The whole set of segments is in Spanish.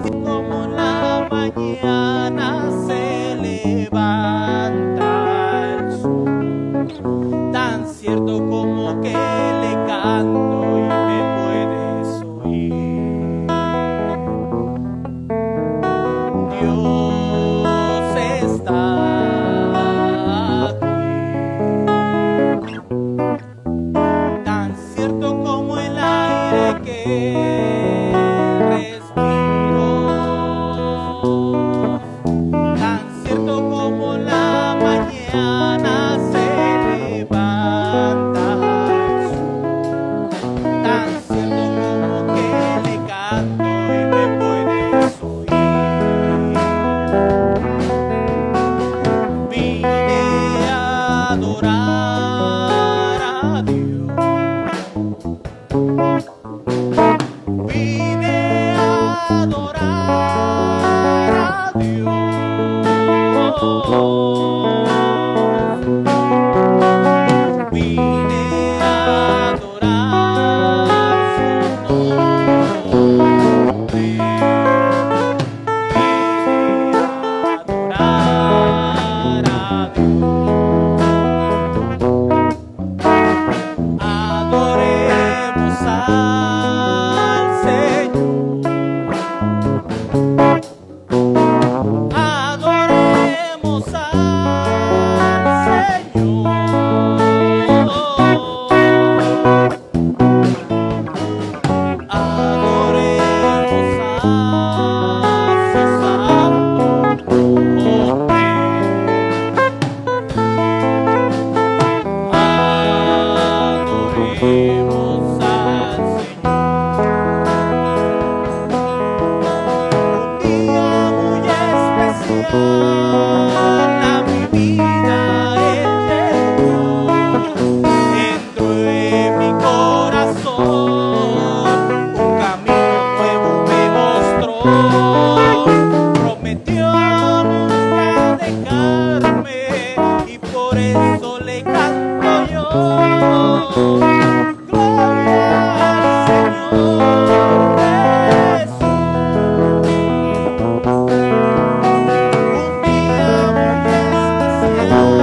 Como la mañana se levanta el sol, tan cierto como que le canto y me puedes oír. Dios está aquí, tan cierto como el aire que respiro, tan cierto como la mañana se levanta el sol, tan cierto como que le canto y me puedes oír. Vine a adorar a Dios, vine a adorar a Dios, vine a adorar su nombre, vine a adorar a Dios. Adoremos al Señor, adoremos al Señor, adoremos a su santo nombre, adoremos al Señor. Un día muy especial a mi vida Él llegó, entró en mi corazón, un camino nuevo me mostró, prometió nunca dejarme y por eso le canto yo. Gloria al Señor Jesús. Un día muy especial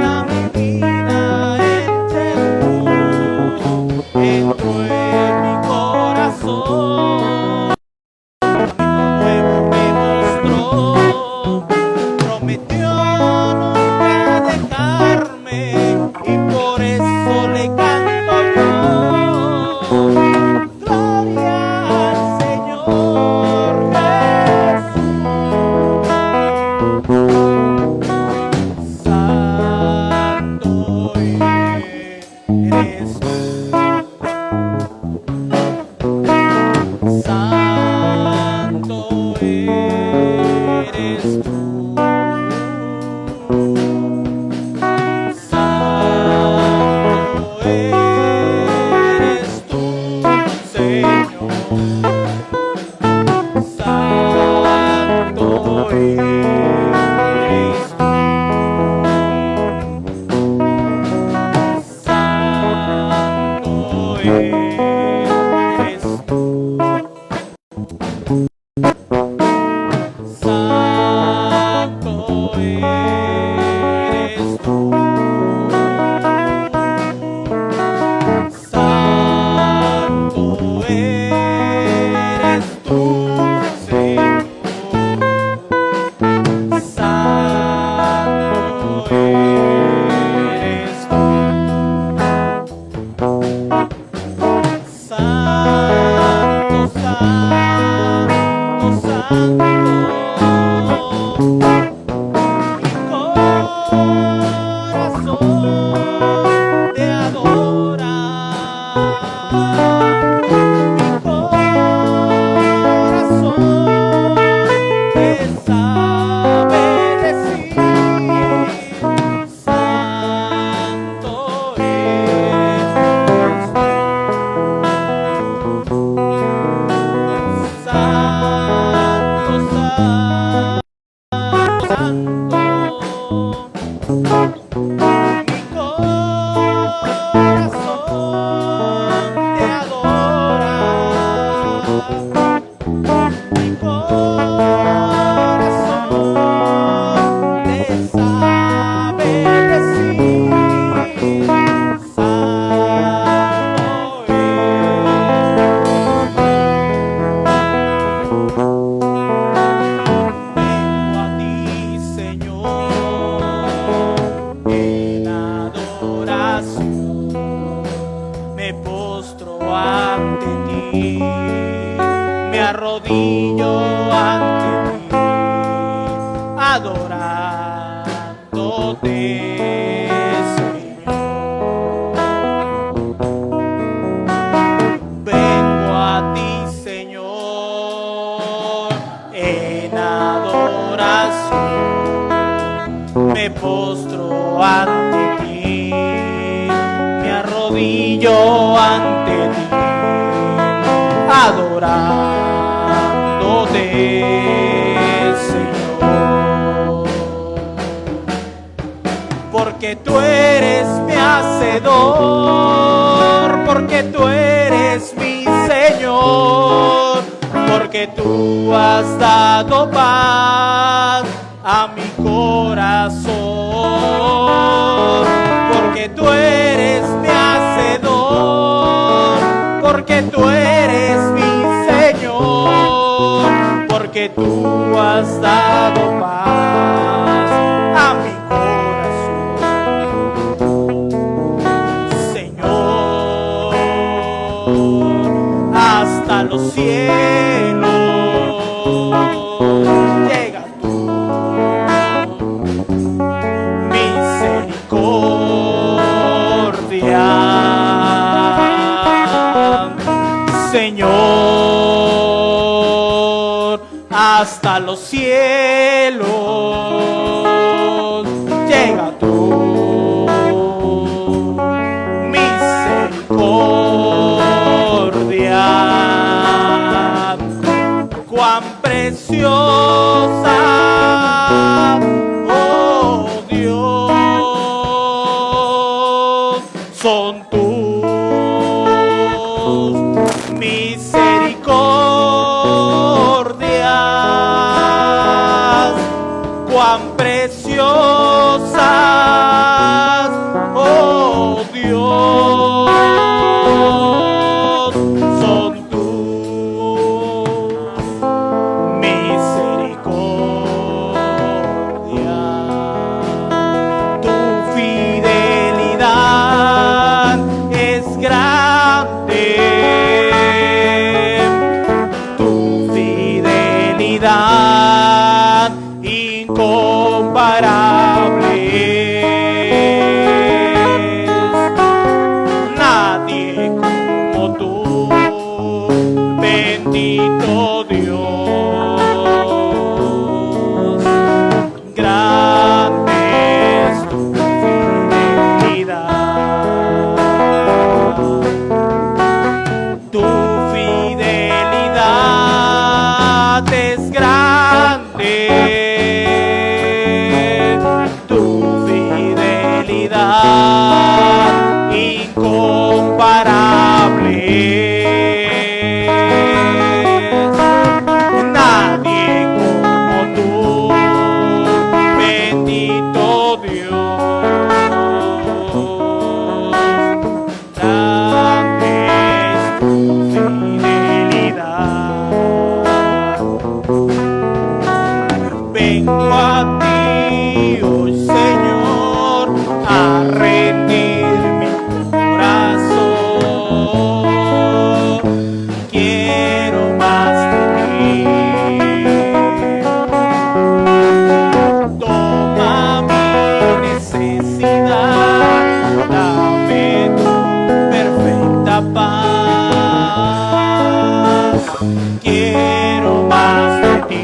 a mi vida Él llegó, entró en mi corazón, nuevo me mostró, prometió nunca dejarme y por eso le canto yo. Gloria al Señor Jesús. Santo eres tú, santo eres tú, santo eres tú, Señor, santo eres tú, santo eres tú, santo eres tú, santo eres tú, Señor, santo eres tú, santo, santo, santo. Mi corazón te adora, mi corazón te sabe decir, santo eres tú, santo, santo, santo. Mi corazón te adora, Mi corazón te sabe decir, santo vengo a ti, Señor, en adoración, me postro ante ti, me arrodillo ante ti, adorándote, Señor. Vengo a ti, Señor, en adoración, me postro ante ti, me arrodillo ante ti, adorándote, Señor. Porque tú eres mi hacedor, porque tú eres mi Señor, porque tú has dado paz a mi corazón, porque tú eres mi hacedor, porque tú eres mi Señor, porque tú has dado paz a mi corazón, Señor, hasta los cielos llega tu misericordia, Señor, hasta los cielos llega tu misericordia. Cuán preciosa, oh Dios, son tus misericordias, cuán preciosas, oh Dios, son tus misericordias. Tu fidelidad es grande, tu fidelidad incomparable. Nadie como tú, bendito Dios, grande es tu fidelidad. Tu fidelidad es grande, tu fidelidad incomparable. Nadie como tú, bendito Dios, grande es tu fidelidad. Vengo a ti hoy, Señor, a rendir mi corazón. Quiero más de ti. Toma mi necesidad, dame tu perfecta paz. Quiero más de ti.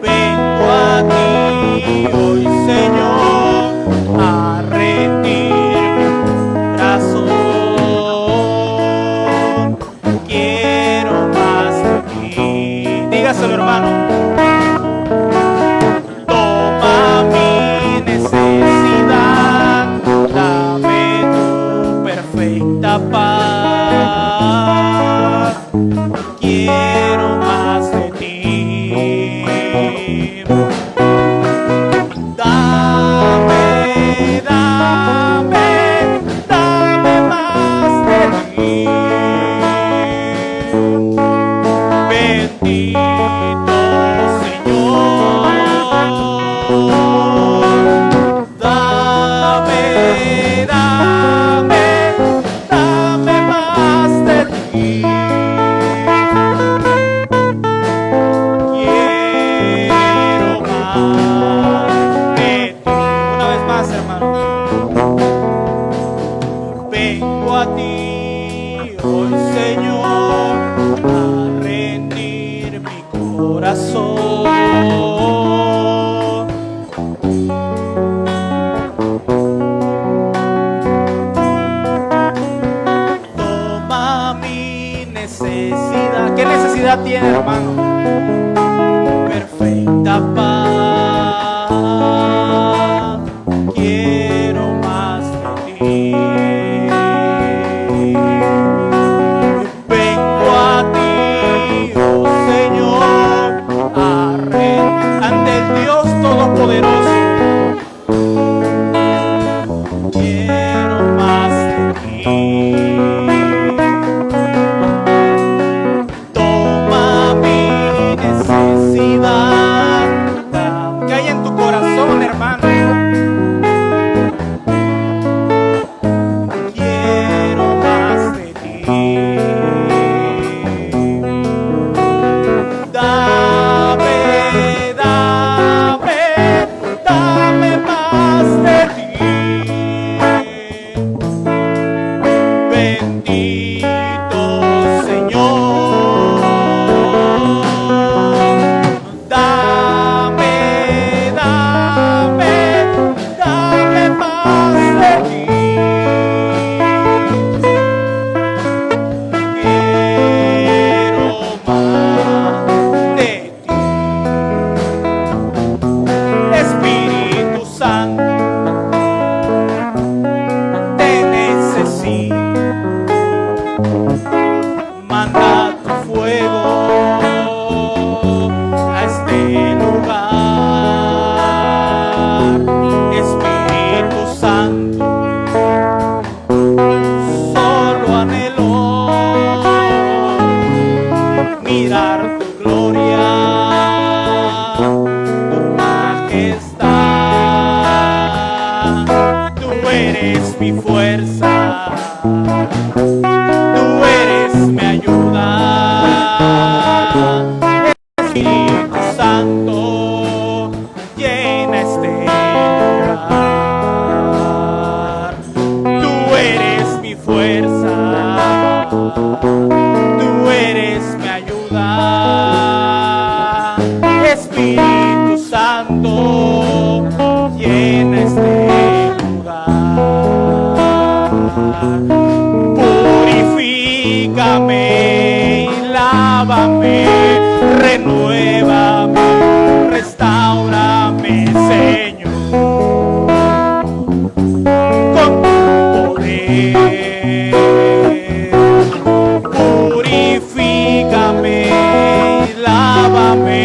Vengo a ti hoy, Señor, a rendir mi corazón. Quiero más de ti. Dígaselo, hermano. Toma mi necesidad, dame tu perfecta paz. voy, Señor, a rendir mi corazón. Toma mi necesidad. ¿Qué necesidad tiene, hermano? Perfecta paz. Quiero más de ti. Vengo a ti, oh Señor, ante el Dios Todopoderoso. Quiero más de ti. Toma mi necesidad. ¿Qué hay en tu corazón, hermano? Quiero más de ti. Dame, dame, dame más de ti. Bendito Señor. Dame, dame, dame más de ti. Quiero más de ti. Espíritu Santo, te necesito. Manda tu fuego a este lugar. Espíritu Santo, solo anhelo mirar tu gloria, tu majestad. Tú eres mi fuerza, tú eres mi ayuda. Espíritu Santo, llena este lugar. Tú eres mi fuerza, tú eres mi ayuda. Espíritu Santo, llena este lugar. Purifícame y lávame, renuévame, restáurame, Señor, con tu poder. Purifícame y lávame,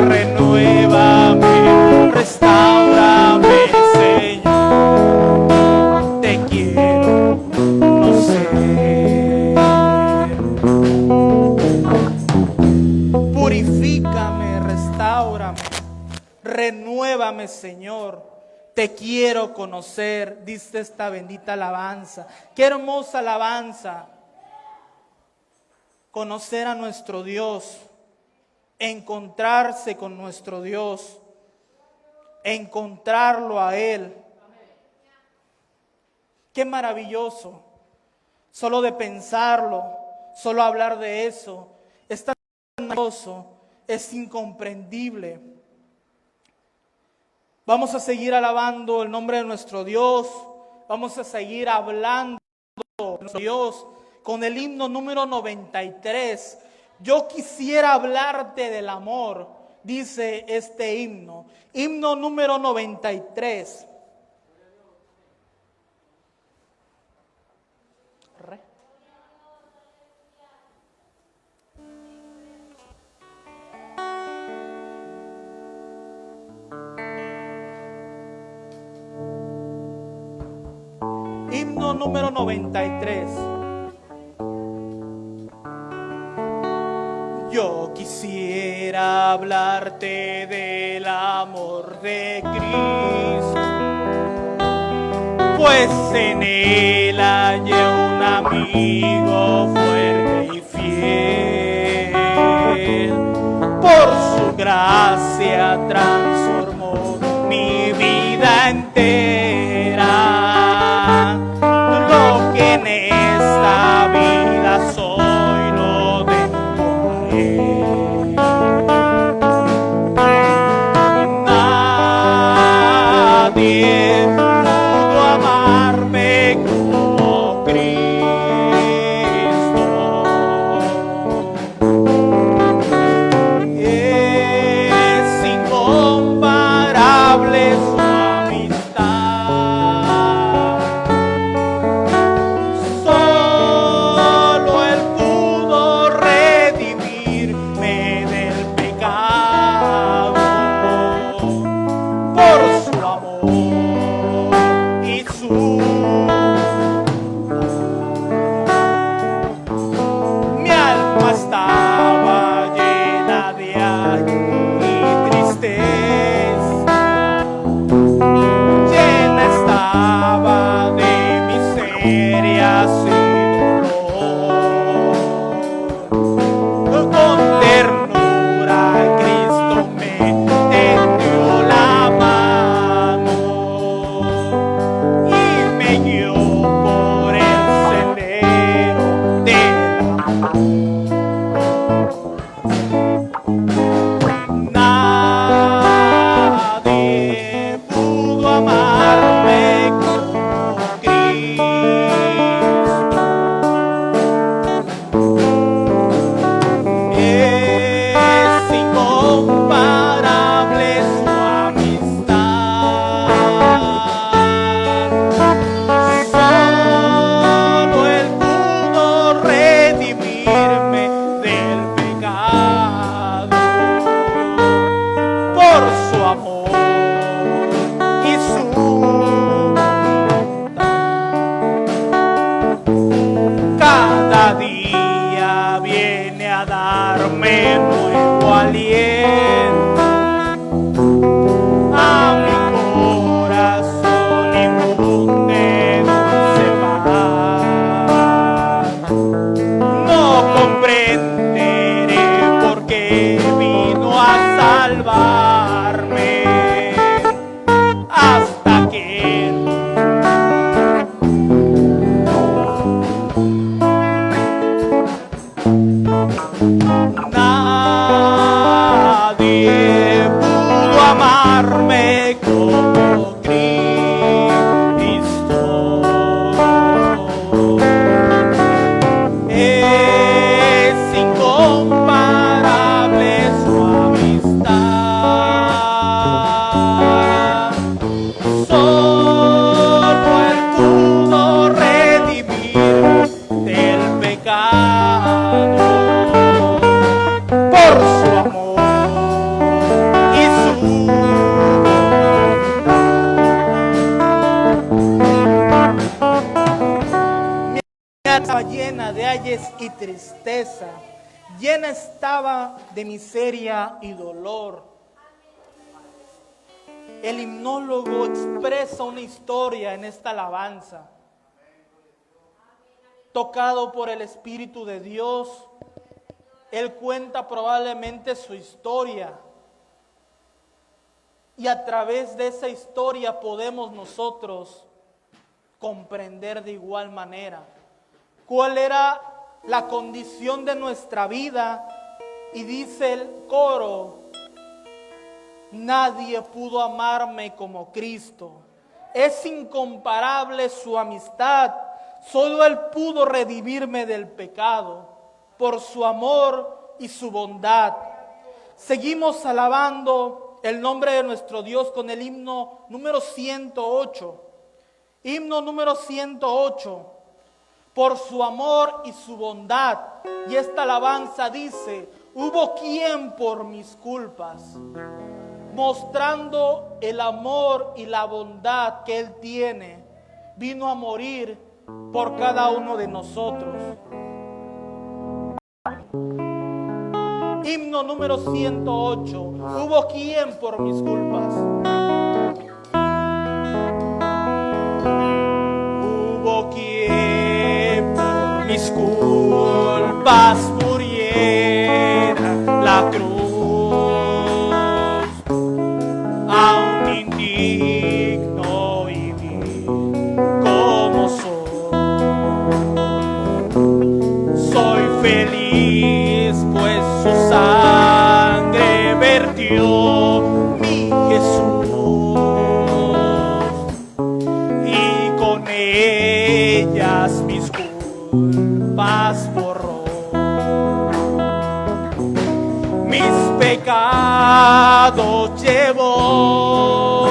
renuévame, restáurame, Señor. Te quiero conocer. Purifícame, restáurame, renuévame, Señor. Te quiero conocer, dice esta bendita alabanza. Qué hermosa alabanza. Conocer a nuestro Dios, encontrarse con nuestro Dios, encontrarlo a Él. Qué maravilloso. Solo de pensarlo, solo hablar de eso, es tan maravilloso, es incomprendible. Vamos a seguir alabando el nombre de nuestro Dios, vamos a seguir hablando de nuestro Dios con el himno número 93. Yo quisiera hablarte del amor, dice este himno. Himno número 93. Himno número 93. Yo quisiera hablarte del amor de Cristo, pues en Él hallé un amigo fuerte y fiel. Por su gracia transformó mi vida entera. Lo que en esta vida darme nuevo aliento a mi corazón, infunde dulce paz. No comprenderé por qué vino a salvarme hasta que nadie pudo amarme como Cristo. Es incomparable su amistad. Solo Él pudo redimir del pecado por su amor y su mi alma estaba llena de ayes y tristeza, llena estaba de miseria y dolor. El himnólogo expresa una historia en esta alabanza. Tocado por el Espíritu de Dios, él cuenta probablemente su historia. Y a través de esa historia podemos nosotros comprender de igual manera cuál era la condición de nuestra vida. Y dice el coro: nadie pudo amarme como Cristo. Es incomparable su amistad. Solo Él pudo redimirme del pecado por su amor y su bondad. Seguimos alabando el nombre de nuestro Dios con el himno número 108. Himno número 108. Por su amor y su bondad. Y esta alabanza dice: hubo quien por mis culpas, mostrando el amor y la bondad que Él tiene, vino a morir por cada uno de nosotros. Himno número 108. Hubo quien por mis culpas. Hubo quien por mis culpas muriera la cruz, aún indigno y vil como soy feliz, pues su sangre vertió mi Jesús, y con ellas mis culpas borró. Mis pecados llevó,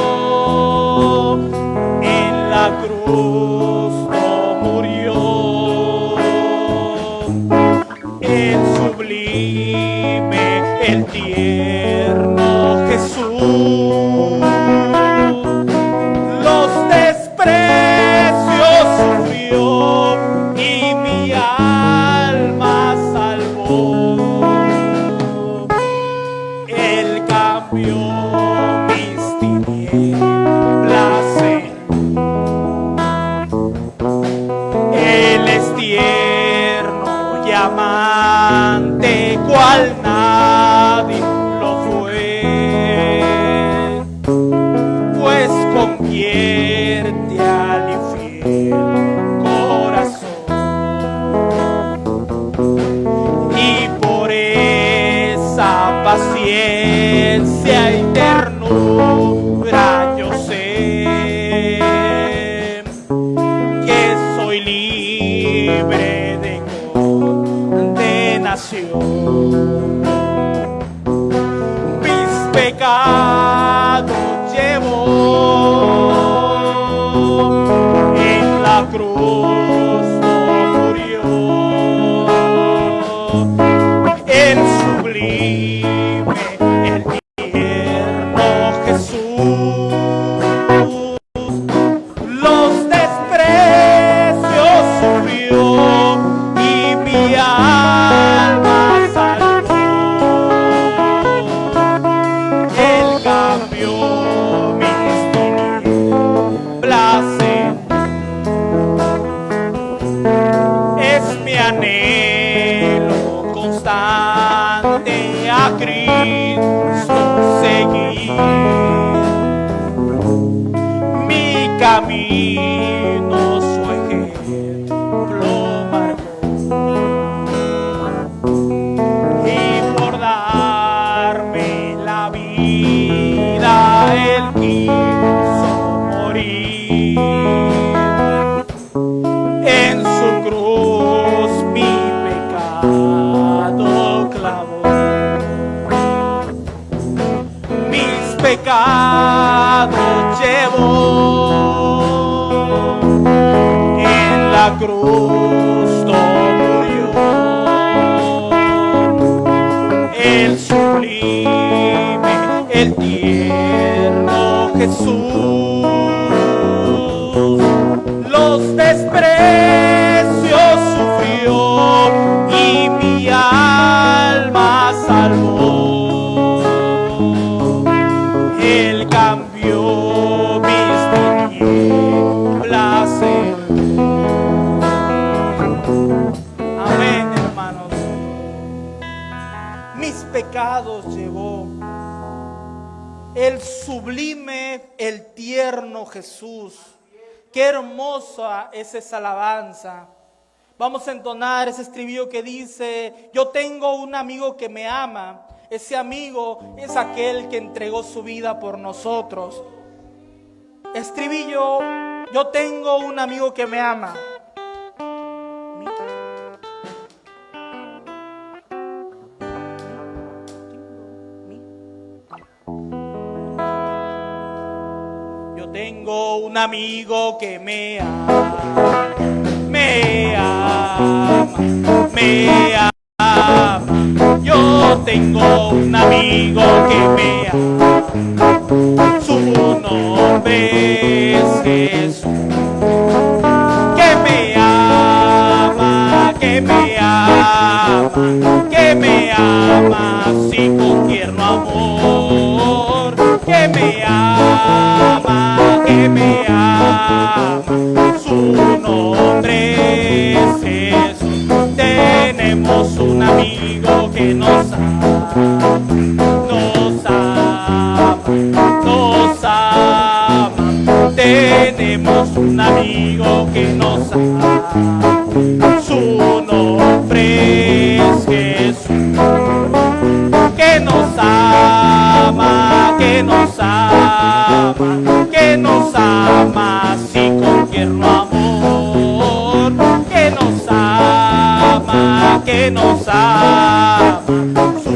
en la cruz no murió. El sublime, el tierno Jesús, los desprecios sufrió y mi alma salvó. Él cambió mis tinieblas en luz. Él es tierno y amante, cual nadie lo fue, pues convierte al infiel corazón, y por esa paciencia y ternura yo sé que soy libre de condenación. Mis pecados llevó, en la cruz no murió. El sublime, el tierno Jesús, los desprecios sufrió y mi alma salvó. constante a Cristo seguir. Mi camino su ejemplo marcó, y por darme la vida Él quiso morir. En su cruz mi pecado clavó, mis pecados llevó, en la cruz murió. El sublime, el tierno Jesús los desprecios sufrió y mi alma salvó. Él cambió mis tinieblas en luz. Amén, hermanos. Mis pecados llevó. El sublime, el tierno Jesús. Qué hermosa es esa alabanza. Vamos a entonar ese estribillo que dice: yo tengo un amigo que me ama. Ese amigo es aquel que entregó su vida por nosotros. Estribillo: yo tengo un amigo que me ama. Yo tengo un amigo que me ama, me ama, me ama. Yo tengo un amigo que me ama, su nombre es Jesús. Que me ama, que me ama, que me ama, sí, con tierno amor. Que me ama, que me ama, su nombre es Jesús. Tenemos un amigo que nos ama, nos ama, nos ama. Tenemos un amigo que nos ama, su nombre es Jesús. Que nos ama, que nos ama, que nos ama, sí, con tierno amor. Que nos ama, que nos ama, su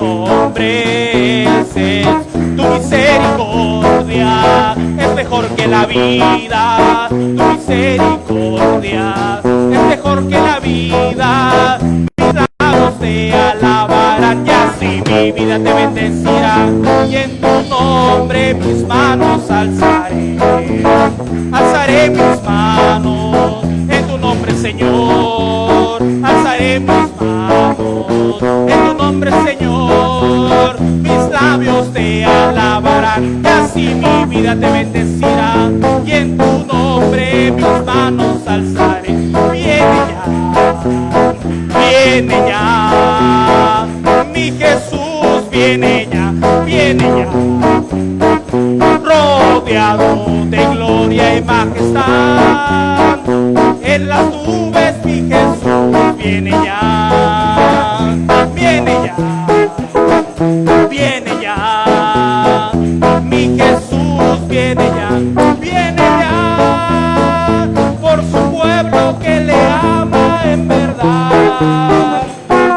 nombre es Jesús. Tu misericordia es mejor que la vida, tu misericordia es mejor que la vida. Mis labios te alabarán y así mi vida te bendecirá, y en tu nombre mis manos alzaré, alzaré mis manos en tu nombre, Señor. Alzaré mis manos en tu nombre, Señor. Mis labios te alabarán y así mi vida te bendecirá, y en tu nombre mis manos alzaré. Viene ya, mi Jesús viene ya, rodeado de gloria y majestad. En las nubes mi Jesús viene ya, viene ya, viene ya, mi Jesús viene ya, por su pueblo que le ama en verdad.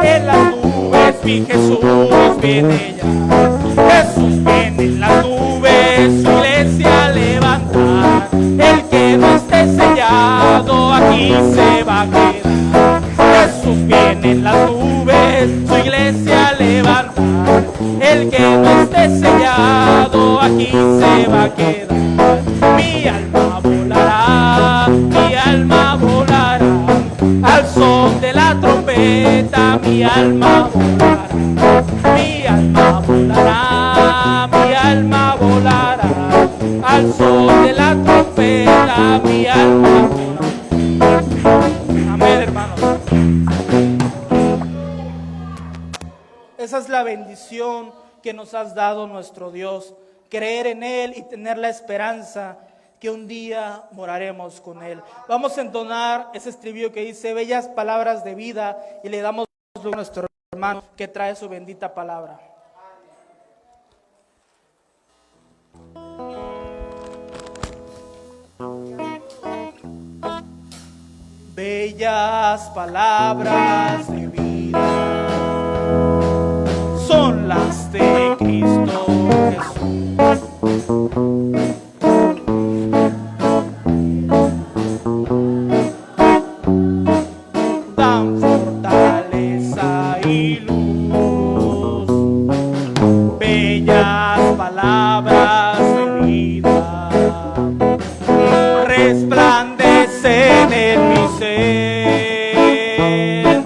En las nubes mi Jesús viene ya, Jesús viene en las nubes, su iglesia a levantar. El que no esté sellado aquí se va a quedar. Jesús viene en las nubes, su iglesia a levantar. El que no esté sellado aquí se va a quedar. Mi alma volará, mi alma volará, al son de la trompeta. Mi alma volará, mi alma volará, mi alma volará, al son de la trompeta. Mi alma volará. Amén, hermanos. Esa es la bendición que nos has dado, nuestro Dios. Creer en Él y tener la esperanza que un día moraremos con Él. Vamos a entonar ese estribillo que dice: bellas palabras de vida, y le damos lugar a nuestro hermano que trae su bendita palabra. Bellas palabras de vida son las de Cristo Jesús. Dan fortaleza y luz. Bellas palabras de vida resplandecen en mi ser.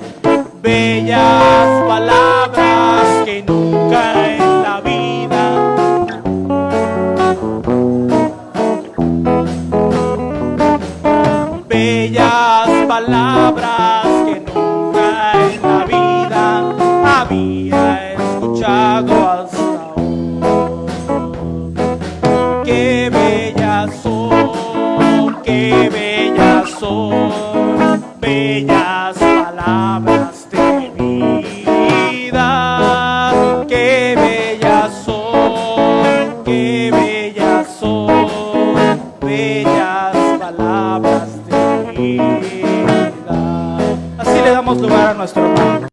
Bellas palabras que nunca en la vida bellas palabras que nunca en la vida había escuchado hasta hoy. Qué bellas son, qué bellas son, bellas palabras de vida. Qué bellas son, qué bellas son, bellas palabras de vida. Así le damos lugar a nuestro hermano.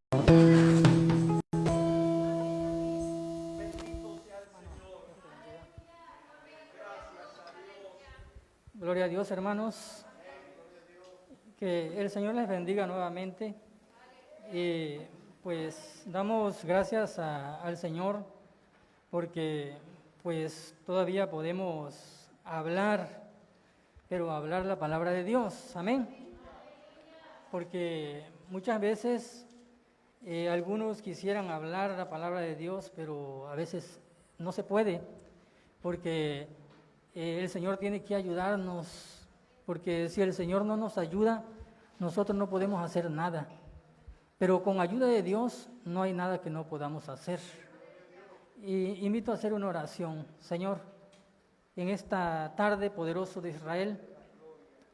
Gloria a Dios, hermanos. Que el Señor les bendiga nuevamente. Y pues damos gracias al Señor porque pues todavía podemos hablar, pero hablar la palabra de Dios. Amén. Porque muchas veces algunos quisieran hablar la palabra de Dios, pero a veces no se puede, porque el Señor tiene que ayudarnos, porque si el Señor no nos ayuda, nosotros no podemos hacer nada. Pero con ayuda de Dios no hay nada que no podamos hacer. Y invito a hacer una oración. Señor, en esta tarde, poderoso de Israel,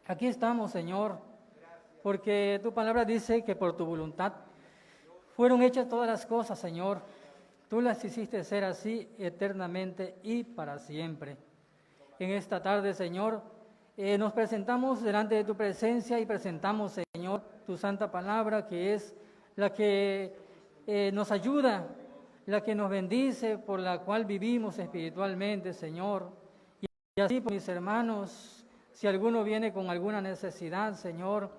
aquí estamos, Señor, porque tu palabra dice que por tu voluntad fueron hechas todas las cosas, Señor. Tú las hiciste ser así eternamente y para siempre. En esta tarde, Señor, nos presentamos delante de tu presencia y presentamos, Señor, tu santa palabra, que es la que nos ayuda, la que nos bendice, por la cual vivimos espiritualmente, Señor. Y así, por mis hermanos, si alguno viene con alguna necesidad, Señor,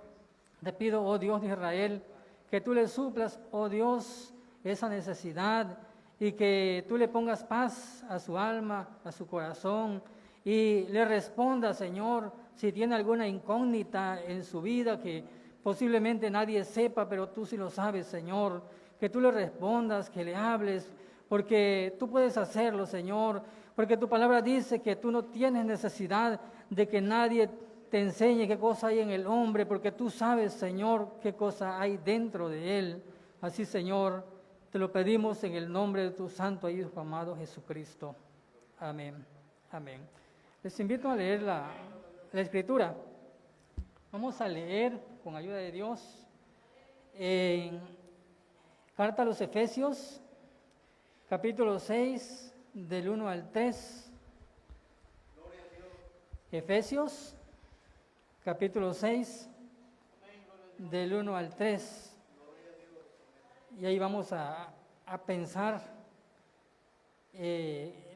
te pido, oh Dios de Israel, que tú le suplas, oh Dios, esa necesidad, y que tú le pongas paz a su alma, a su corazón, y le responda, Señor, si tiene alguna incógnita en su vida que posiblemente nadie sepa, pero tú sí lo sabes, Señor, que tú le respondas, que le hables, porque tú puedes hacerlo, Señor, porque tu palabra dice que tú no tienes necesidad de que nadie te enseñe qué cosa hay en el hombre, porque tú sabes, Señor, qué cosa hay dentro de él. Así, Señor, te lo pedimos en el nombre de tu santo Hijo amado Jesucristo. Amén. Amén. Les invito a leer la Escritura. Vamos a leer, con ayuda de Dios, en Carta a los Efesios, capítulo 6, del 1 al 3. Efesios, capítulo 6, del 1 al 3. Y ahí vamos a pensar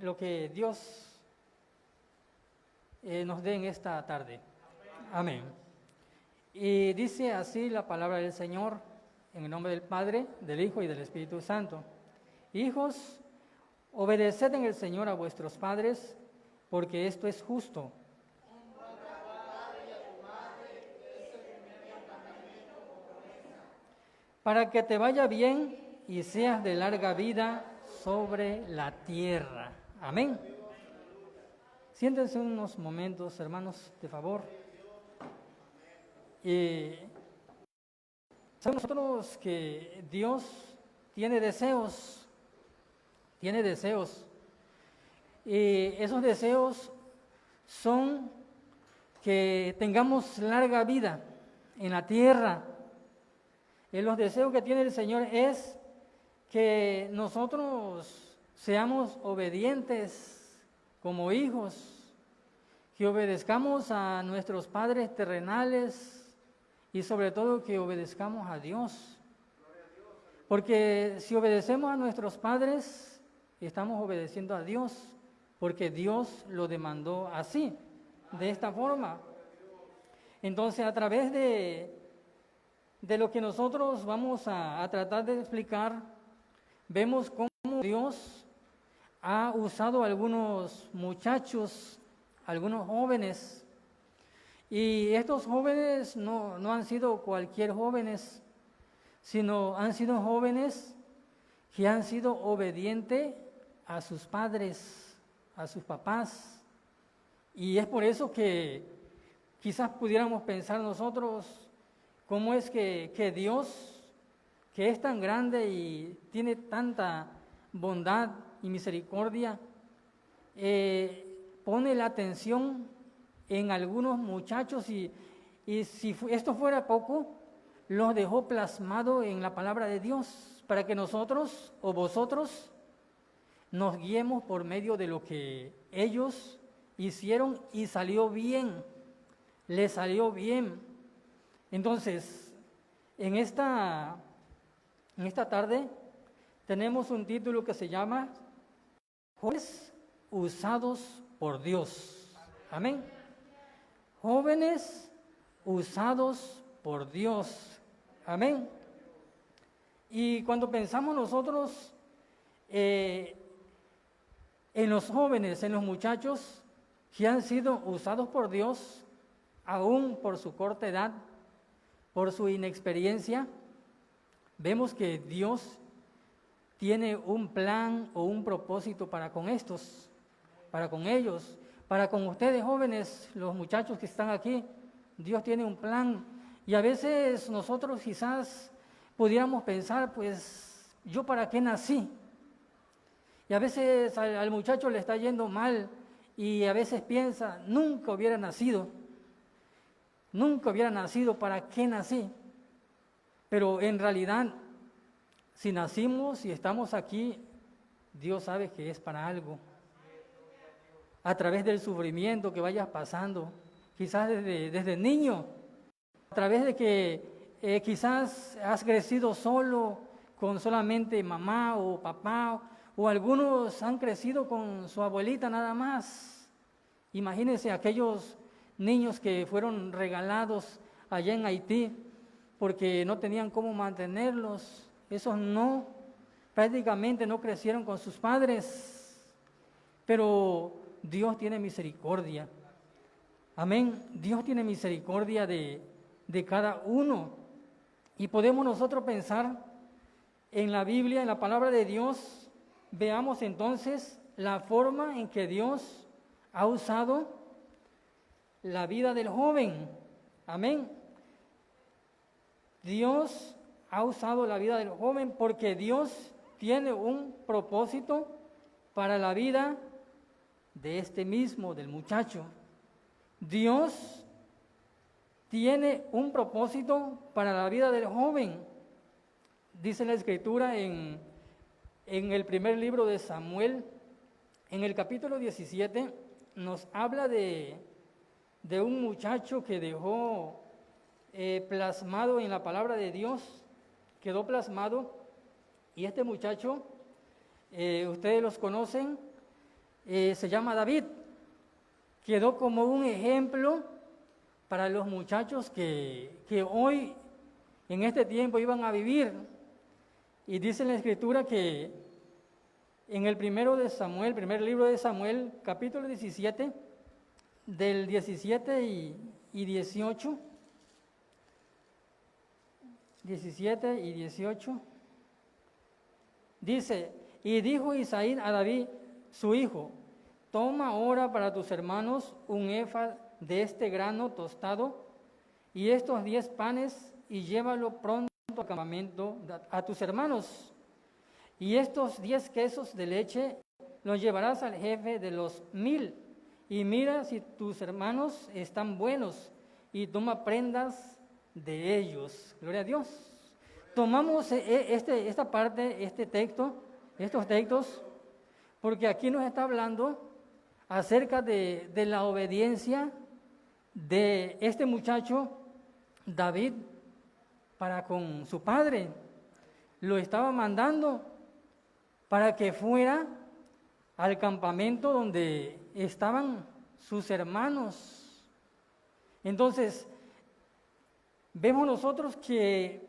lo que Dios nos dé en esta tarde. Amén. Y dice así la palabra del Señor, en el nombre del Padre, del Hijo y del Espíritu Santo. Hijos, obedeced en el Señor a vuestros padres, porque esto es justo. Para que te vaya bien y seas de larga vida sobre la tierra. Amén. Siéntense unos momentos, hermanos, de favor. Sabemos nosotros que Dios tiene deseos tiene deseos. Y esos deseos son que tengamos larga vida en la tierra. Y los deseos que tiene el Señor es que nosotros seamos obedientes como hijos, que obedezcamos a nuestros padres terrenales y sobre todo que obedezcamos a Dios. Porque si obedecemos a nuestros padres, estamos obedeciendo a Dios, porque Dios lo demandó así, de esta forma. Entonces, a través de lo que nosotros vamos a tratar de explicar, vemos cómo Dios ha usado a algunos muchachos, algunos jóvenes, y estos jóvenes no han sido cualquier jóvenes, sino han sido jóvenes que han sido obedientes a sus padres, a sus papás. Y es por eso que quizás pudiéramos pensar nosotros, ¿cómo es que Dios, que es tan grande y tiene tanta bondad y misericordia, pone la atención en algunos muchachos y si esto fuera poco, los dejó plasmado en la palabra de Dios para que nosotros o vosotros nos guiemos por medio de lo que ellos hicieron y salió bien, les salió bien. Entonces, en esta tarde tenemos un título que se llama Jóvenes usados por Dios. Amén. Jóvenes usados por Dios. Amén. Y cuando pensamos nosotros en los jóvenes, en los muchachos que han sido usados por Dios, aún por su corta edad, por su inexperiencia, vemos que Dios tiene un plan o un propósito para con estos, para con ellos, para con ustedes jóvenes, los muchachos que están aquí. Dios tiene un plan y a veces nosotros quizás pudiéramos pensar, pues, ¿yo para qué nací? Y a veces al muchacho le está yendo mal y a veces piensa, nunca hubiera nacido, ¿para qué nací? Pero en realidad, si nacimos y estamos aquí, Dios sabe que es para algo. A través del sufrimiento que vayas pasando, quizás desde niño, a través de que quizás has crecido solo, con solamente mamá o papá, o algunos han crecido con su abuelita nada más. Imagínense aquellos niños que fueron regalados allá en Haití porque no tenían cómo mantenerlos. Esos prácticamente no crecieron con sus padres, pero Dios tiene misericordia. Amén. Dios tiene misericordia de cada uno. Y podemos nosotros pensar en la Biblia, en la palabra de Dios. Veamos entonces la forma en que Dios ha usado la vida del joven. Amén. Dios ha usado la vida del joven porque Dios tiene un propósito para la vida de este mismo, del muchacho. Dios tiene un propósito para la vida del joven. Dice la Escritura en el primer libro de Samuel, en el capítulo 17, nos habla de un muchacho que dejó plasmado en la palabra de Dios, quedó plasmado, y este muchacho, ustedes los conocen, se llama David. Quedó como un ejemplo para los muchachos que hoy, en este tiempo, iban a vivir. Y dice en la Escritura que en el primer libro de Samuel, capítulo 17, del 17 y 18, 17 y 18, dice, y dijo Isaí a David, su hijo, toma ahora para tus hermanos un efa de este grano tostado y estos 10 panes y llévalo pronto al campamento a tus hermanos. y estos 10 quesos de leche los llevarás al jefe de los 1000, y mira si tus hermanos están buenos, y toma prendas de ellos. Gloria a Dios. Tomamos esta parte, estos textos, porque aquí nos está hablando acerca de la obediencia de este muchacho David para con su padre. Lo estaba mandando para que fuera al campamento donde estaban sus hermanos. Entonces, vemos nosotros que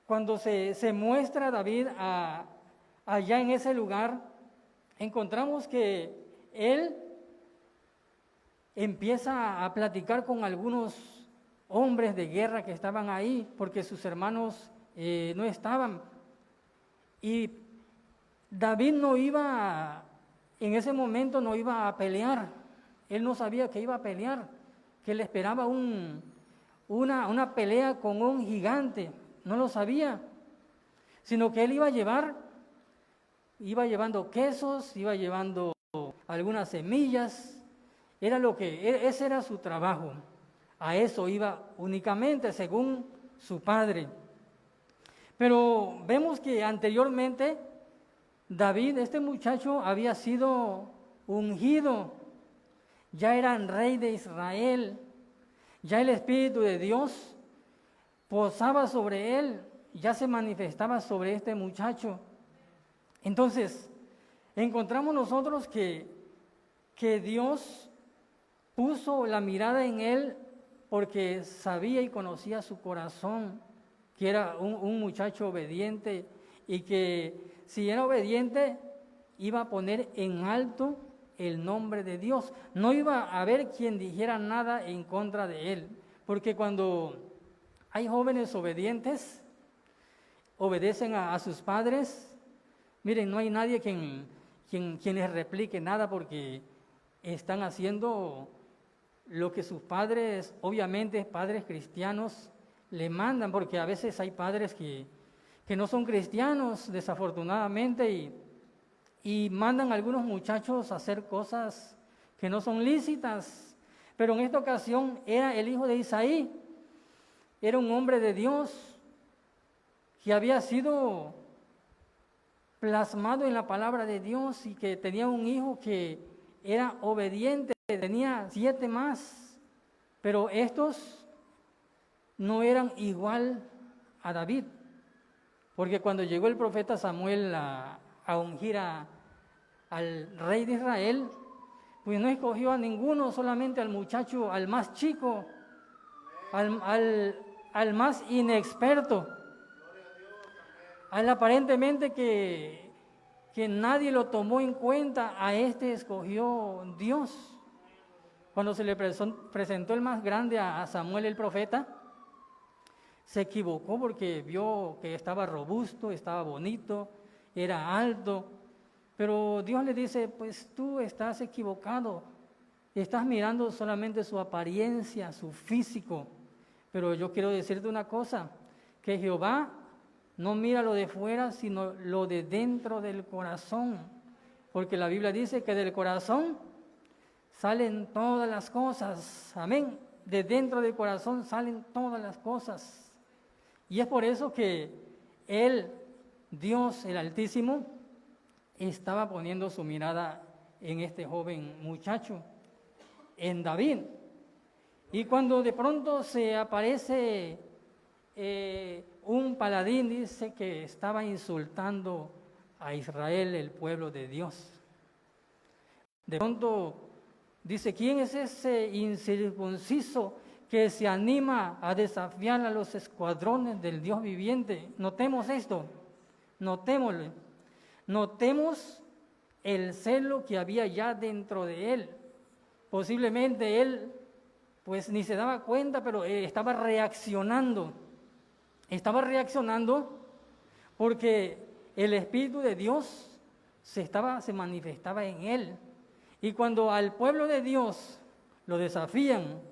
cuando se muestra David allá en ese lugar, encontramos que él empieza a platicar con algunos hombres de guerra que estaban ahí, porque sus hermanos no estaban. Y David en ese momento no iba a pelear. Él no sabía que iba a pelear, que le esperaba una pelea con un gigante. No lo sabía, sino que él iba llevando quesos, iba llevando algunas semillas. Ese era su trabajo. A eso iba únicamente, según su padre. Pero vemos que anteriormente David, este muchacho, había sido ungido, ya era rey de Israel, ya el Espíritu de Dios posaba sobre él, ya se manifestaba sobre este muchacho. Entonces, encontramos nosotros que Dios puso la mirada en él porque sabía y conocía su corazón, que era un muchacho obediente, y que si era obediente iba a poner en alto el nombre de Dios. No iba a haber quien dijera nada en contra de él, porque cuando hay jóvenes obedientes, obedecen a sus padres, miren, no hay nadie quien les replique nada, porque están haciendo lo que sus padres, obviamente padres cristianos, le mandan, porque a veces hay padres que no son cristianos, desafortunadamente, y mandan a algunos muchachos a hacer cosas que no son lícitas. Pero en esta ocasión era el hijo de Isaí, era un hombre de Dios que había sido plasmado en la palabra de Dios y que tenía un hijo que era obediente, tenía 7 más, pero estos no eran igual a David, porque cuando llegó el profeta Samuel a ungir al rey de Israel, pues no escogió a ninguno, solamente al muchacho, al más chico, al más inexperto, al aparentemente que nadie lo tomó en cuenta. A este escogió Dios. Cuando se le presentó el más grande a Samuel el profeta, se equivocó porque vio que estaba robusto, estaba bonito, era alto, pero Dios le dice, pues tú estás equivocado, estás mirando solamente su apariencia, su físico, pero yo quiero decirte una cosa, que Jehová no mira lo de fuera, sino lo de dentro del corazón, porque la Biblia dice que del corazón salen todas las cosas, amén, de dentro del corazón salen todas las cosas. Y es por eso que Él, Dios el Altísimo, estaba poniendo su mirada en este joven muchacho, en David. Y cuando de pronto se aparece un paladín, dice que estaba insultando a Israel, el pueblo de Dios. De pronto dice, ¿quién es ese incircunciso que se anima a desafiar a los escuadrones del Dios viviente? Notemos esto, notémoslo, notemos el celo que había ya dentro de él. Posiblemente él pues ni se daba cuenta, pero estaba reaccionando porque el Espíritu de Dios se manifestaba en él. Y cuando al pueblo de Dios lo desafían,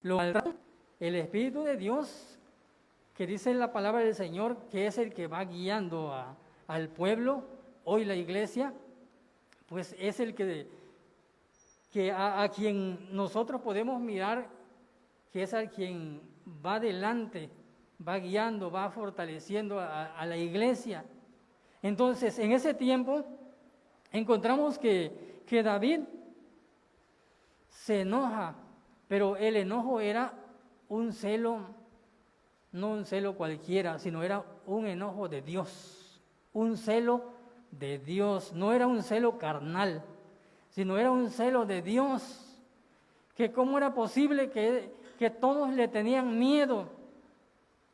lo maltratan, el Espíritu de Dios, que dice la palabra del Señor, que es el que va guiando a al pueblo, hoy la iglesia, pues es el que a quien nosotros podemos mirar, que es a quien va adelante, va guiando, va fortaleciendo a la iglesia. Entonces, en ese tiempo, encontramos que David se enoja, pero el enojo era un celo, no un celo cualquiera, sino era un enojo de Dios, un celo de Dios, no era un celo carnal, sino era un celo de Dios, que cómo era posible que todos le tenían miedo,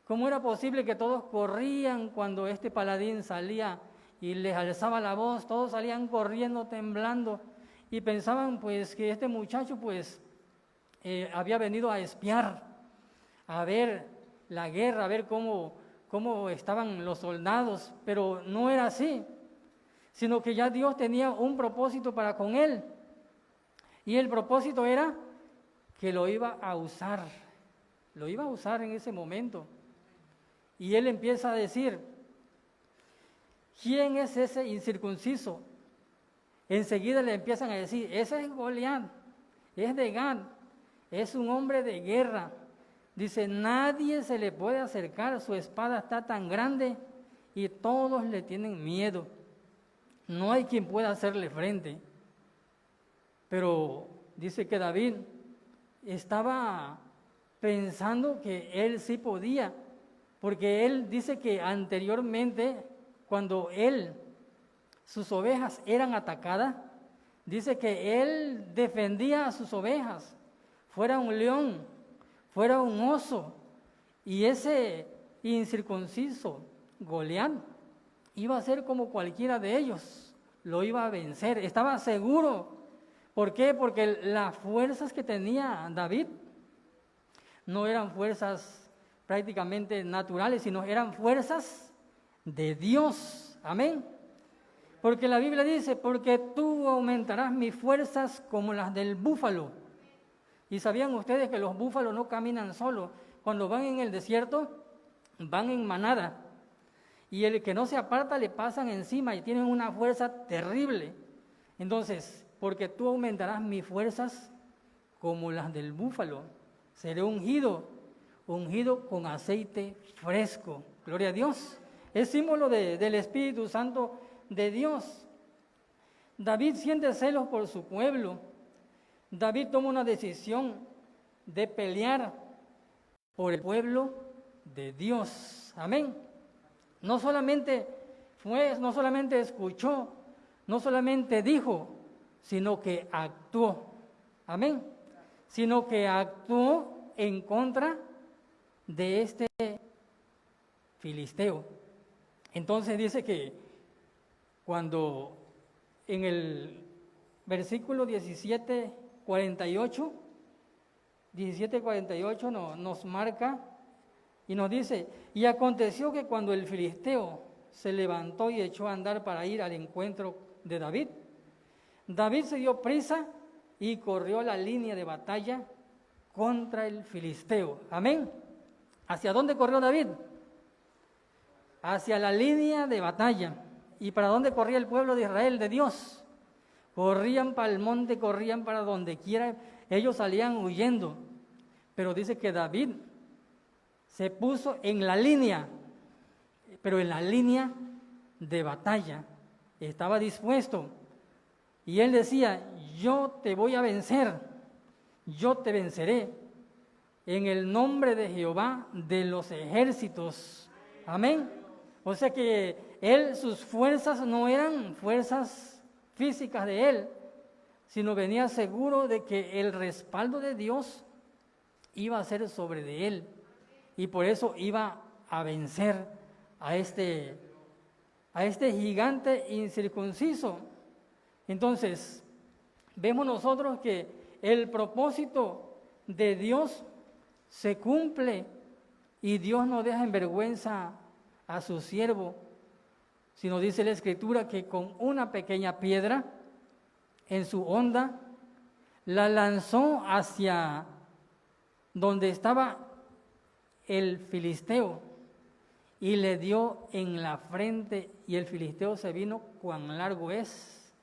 cómo era posible que todos corrían cuando este paladín salía y les alzaba la voz, todos salían corriendo, temblando, y pensaban pues que este muchacho pues había venido a espiar, a ver la guerra, a ver cómo estaban los soldados, pero no era así, sino que ya Dios tenía un propósito para con él, y el propósito era que lo iba a usar en ese momento. Y él empieza a decir, ¿quién es ese incircunciso? Enseguida le empiezan a decir, ese es Goliat, es de Gad, es un hombre de guerra. Dice, nadie se le puede acercar, su espada está tan grande y todos le tienen miedo. No hay quien pueda hacerle frente. Pero dice que David estaba pensando que él sí podía, porque él dice que anteriormente, cuando sus ovejas eran atacadas, dice que él defendía a sus ovejas, fuera un león, fuera un oso, y ese incircunciso Goliat iba a ser como cualquiera de ellos, lo iba a vencer, estaba seguro. ¿Por qué? Porque las fuerzas que tenía David no eran fuerzas prácticamente naturales, sino eran fuerzas de Dios. Amén. Porque la Biblia dice, porque tú aumentarás mis fuerzas como las del búfalo. Y sabían ustedes que los búfalos no caminan solos. Cuando van en el desierto, van en manada. Y el que no se aparta le pasan encima y tienen una fuerza terrible. Entonces, porque tú aumentarás mis fuerzas como las del búfalo. Seré ungido con aceite fresco. Gloria a Dios. Es símbolo del Espíritu Santo de Dios. David siente celos por su pueblo. David toma una decisión de pelear por el pueblo de Dios. Amén. No solamente escuchó, no solamente dijo, sino que actuó. Amén. Sino que actuó en contra de este filisteo. Entonces dice que cuando en el versículo 17:48 nos marca y nos dice, y aconteció que cuando el filisteo se levantó y echó a andar para ir al encuentro de David, David se dio prisa y corrió la línea de batalla contra el filisteo. Amén. ¿Hacia dónde corrió David? Hacia la línea de batalla. ¿Y para dónde corría el pueblo de Israel, de Dios? Corrían para el monte, corrían para donde quiera, ellos salían huyendo. Pero dice que David se puso en la línea, pero en la línea de batalla. Estaba dispuesto. Y él decía, yo te voy a vencer, yo te venceré, en el nombre de Jehová de los ejércitos. Amén. O sea que sus fuerzas no eran fuerzas físicas de él, sino venía seguro de que el respaldo de Dios iba a ser sobre de él. Y por eso iba a vencer a este gigante incircunciso. Entonces, vemos nosotros que el propósito de Dios se cumple y Dios no deja en vergüenza a su siervo, sino dice la Escritura que con una pequeña piedra en su honda la lanzó hacia donde estaba el filisteo y le dio en la frente, y el filisteo se vino, cuán largo es,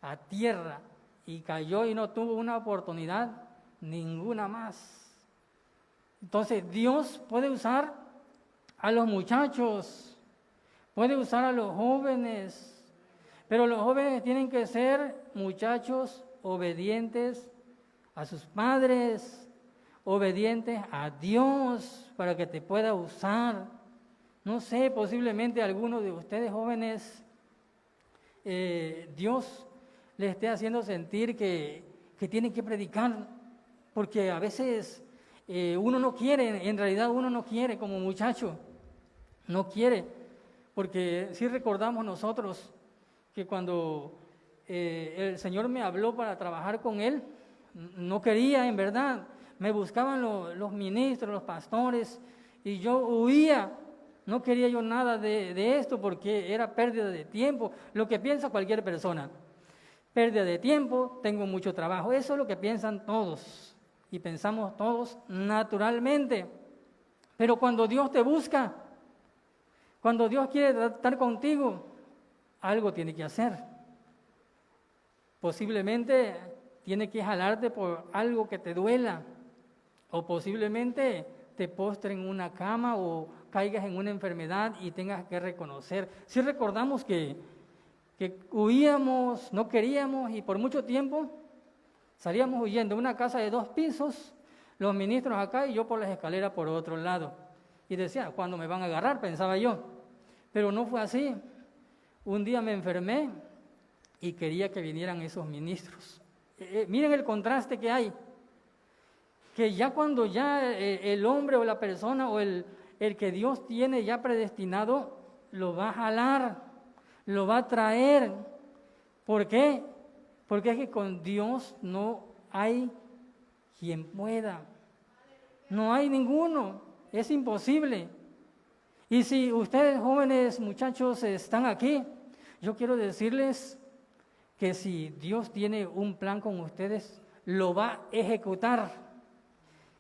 a tierra, y cayó y no tuvo una oportunidad ninguna más. Entonces Dios puede usar a los muchachos, puede usar a los jóvenes, pero los jóvenes tienen que ser muchachos obedientes a sus padres, obedientes a Dios para que te pueda usar. No sé, posiblemente alguno de ustedes jóvenes, Dios le esté haciendo sentir que tienen que predicar, porque a veces uno no quiere, en realidad uno no quiere como muchacho, no quiere, porque sí recordamos nosotros que cuando el Señor me habló para trabajar con Él, no quería en verdad, me buscaban los ministros, los pastores, y yo huía, no quería yo nada de esto porque era pérdida de tiempo, lo que piensa cualquier persona, pérdida de tiempo, tengo mucho trabajo, eso es lo que piensan todos, y pensamos todos naturalmente, pero cuando Dios te busca, cuando Dios quiere tratar contigo, algo tiene que hacer. Posiblemente tiene que jalarte por algo que te duela, o posiblemente te postre en una cama o caigas en una enfermedad y tengas que reconocer. Si recordamos que huíamos, no queríamos y por mucho tiempo salíamos huyendo de una casa de 2 pisos, los ministros acá y yo por las escaleras por otro lado. Y decía, ¿cuándo me van a agarrar? Pensaba yo. Pero no fue así. Un día me enfermé y quería que vinieran esos ministros. Miren el contraste que hay. Que ya cuando ya el hombre o la persona o el que Dios tiene ya predestinado, lo va a jalar, lo va a traer. ¿Por qué? Porque es que con Dios no hay quien pueda. No hay ninguno. Es imposible. Y si ustedes jóvenes muchachos están aquí, yo quiero decirles que si Dios tiene un plan con ustedes, lo va a ejecutar.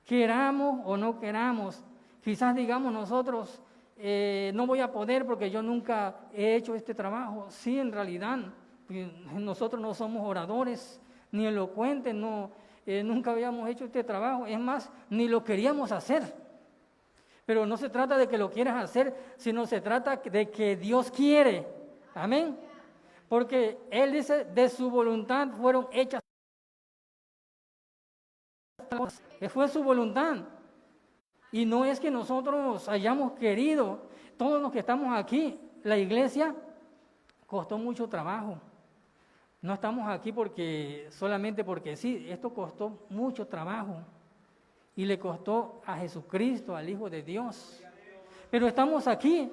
Queramos o no queramos, quizás digamos nosotros, no voy a poder porque yo nunca he hecho este trabajo. Sí, en realidad, nosotros no somos oradores, ni elocuentes, nunca habíamos hecho este trabajo. Es más, ni lo queríamos hacer. Pero no se trata de que lo quieras hacer, sino se trata de que Dios quiere. Amén. Porque Él dice, de su voluntad fueron hechas. Fue su voluntad. Y no es que nosotros hayamos querido, todos los que estamos aquí, la iglesia costó mucho trabajo. No estamos aquí solamente porque sí, esto costó mucho trabajo. Y le costó a Jesucristo, al Hijo de Dios. Pero estamos aquí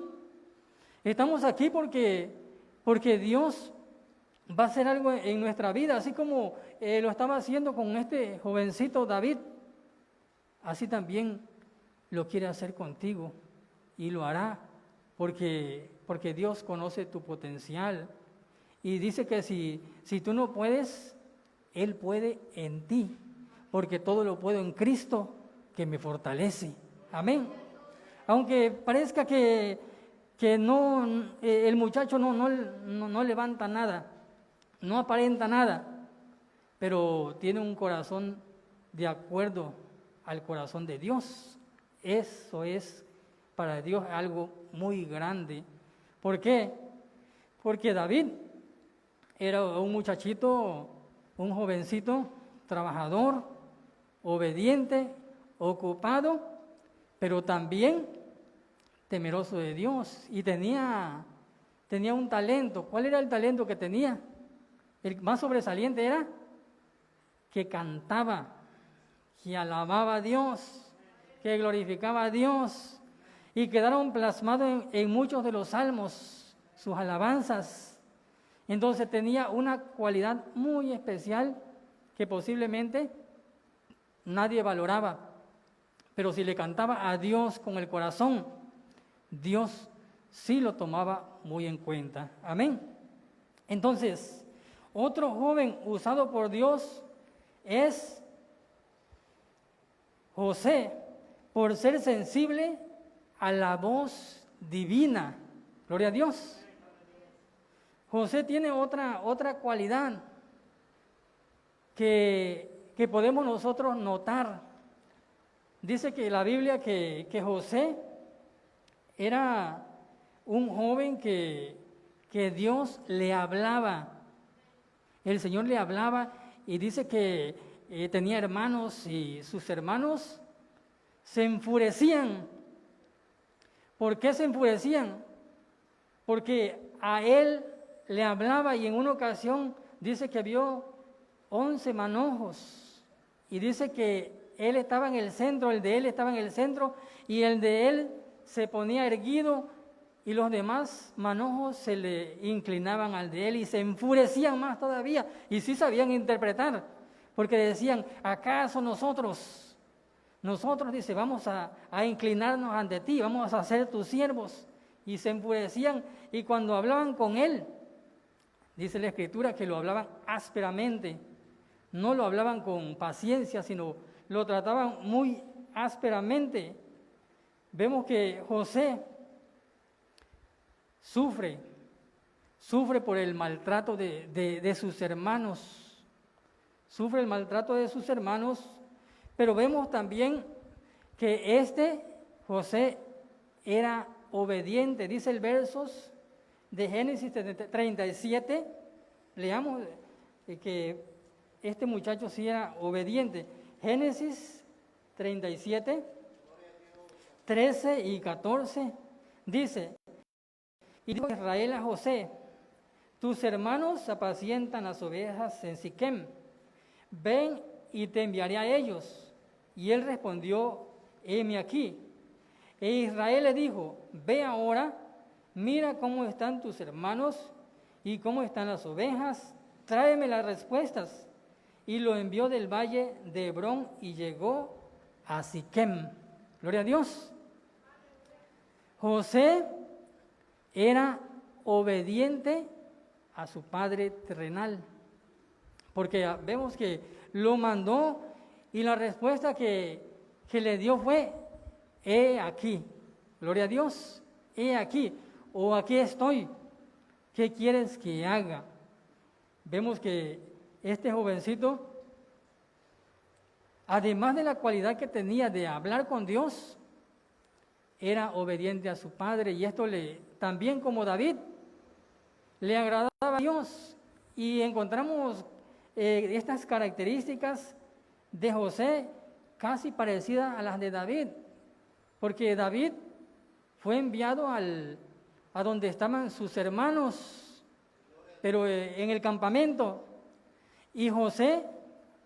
porque Dios va a hacer algo en nuestra vida, así como lo estaba haciendo con este jovencito David, así también lo quiere hacer contigo y lo hará porque Dios conoce tu potencial y dice que si tú no puedes, Él puede en ti, porque todo lo puedo en Cristo que me fortalece. Amén. Aunque parezca que no, el muchacho no levanta nada, no aparenta nada, pero tiene un corazón de acuerdo al corazón de Dios. Eso es para Dios algo muy grande. ¿Por qué? Porque David era un muchachito, un jovencito, trabajador, obediente, ocupado, pero también temeroso de Dios y tenía un talento. ¿Cuál era el talento que tenía? El más sobresaliente era que cantaba, que alababa a Dios, que glorificaba a Dios y quedaron plasmados en muchos de los salmos, sus alabanzas. Entonces tenía una cualidad muy especial que posiblemente nadie valoraba, pero si le cantaba a Dios con el corazón, Dios sí lo tomaba muy en cuenta. Amén. Entonces, otro joven usado por Dios es José, por ser sensible a la voz divina. Gloria a Dios. José tiene otra cualidad que podemos nosotros notar. Dice que la Biblia que José era un joven que Dios le hablaba. El Señor le hablaba y dice que tenía hermanos y sus hermanos se enfurecían. ¿Por qué se enfurecían? Porque a él le hablaba y en una ocasión dice que vio 11 manojos y dice que él estaba en el centro, el de él estaba en el centro y el de él se ponía erguido y los demás manojos se le inclinaban al de él y se enfurecían más todavía y sí sabían interpretar porque decían, ¿acaso nosotros, dice, vamos a inclinarnos ante ti, vamos a ser tus siervos? Y se enfurecían y cuando hablaban con él, dice la Escritura que lo hablaban ásperamente, no lo hablaban con paciencia, sino lo trataban muy ásperamente. Vemos que José sufre por el maltrato de sus hermanos, sufre el maltrato de sus hermanos, pero vemos también que José era obediente. Dice el versos de Génesis 37, leamos que este muchacho sí era obediente. Génesis 37, 13 y 14, dice, y dijo Israel a José, tus hermanos apacientan las ovejas en Siquem, ven y te enviaré a ellos. Y él respondió, heme aquí. E Israel le dijo, ve ahora, mira cómo están tus hermanos y cómo están las ovejas, tráeme las respuestas. Y lo envió del valle de Hebrón y llegó a Siquem. Gloria a Dios. José era obediente a su padre terrenal, porque vemos que lo mandó y la respuesta que le dio fue, he aquí, gloria a Dios, he aquí, o aquí estoy, ¿qué quieres que haga? Vemos que este jovencito, además de la cualidad que tenía de hablar con Dios, era obediente a su padre, y esto también como David, le agradaba a Dios, y encontramos estas características de José casi parecidas a las de David, porque David fue enviado a donde estaban sus hermanos, pero en el campamento, y José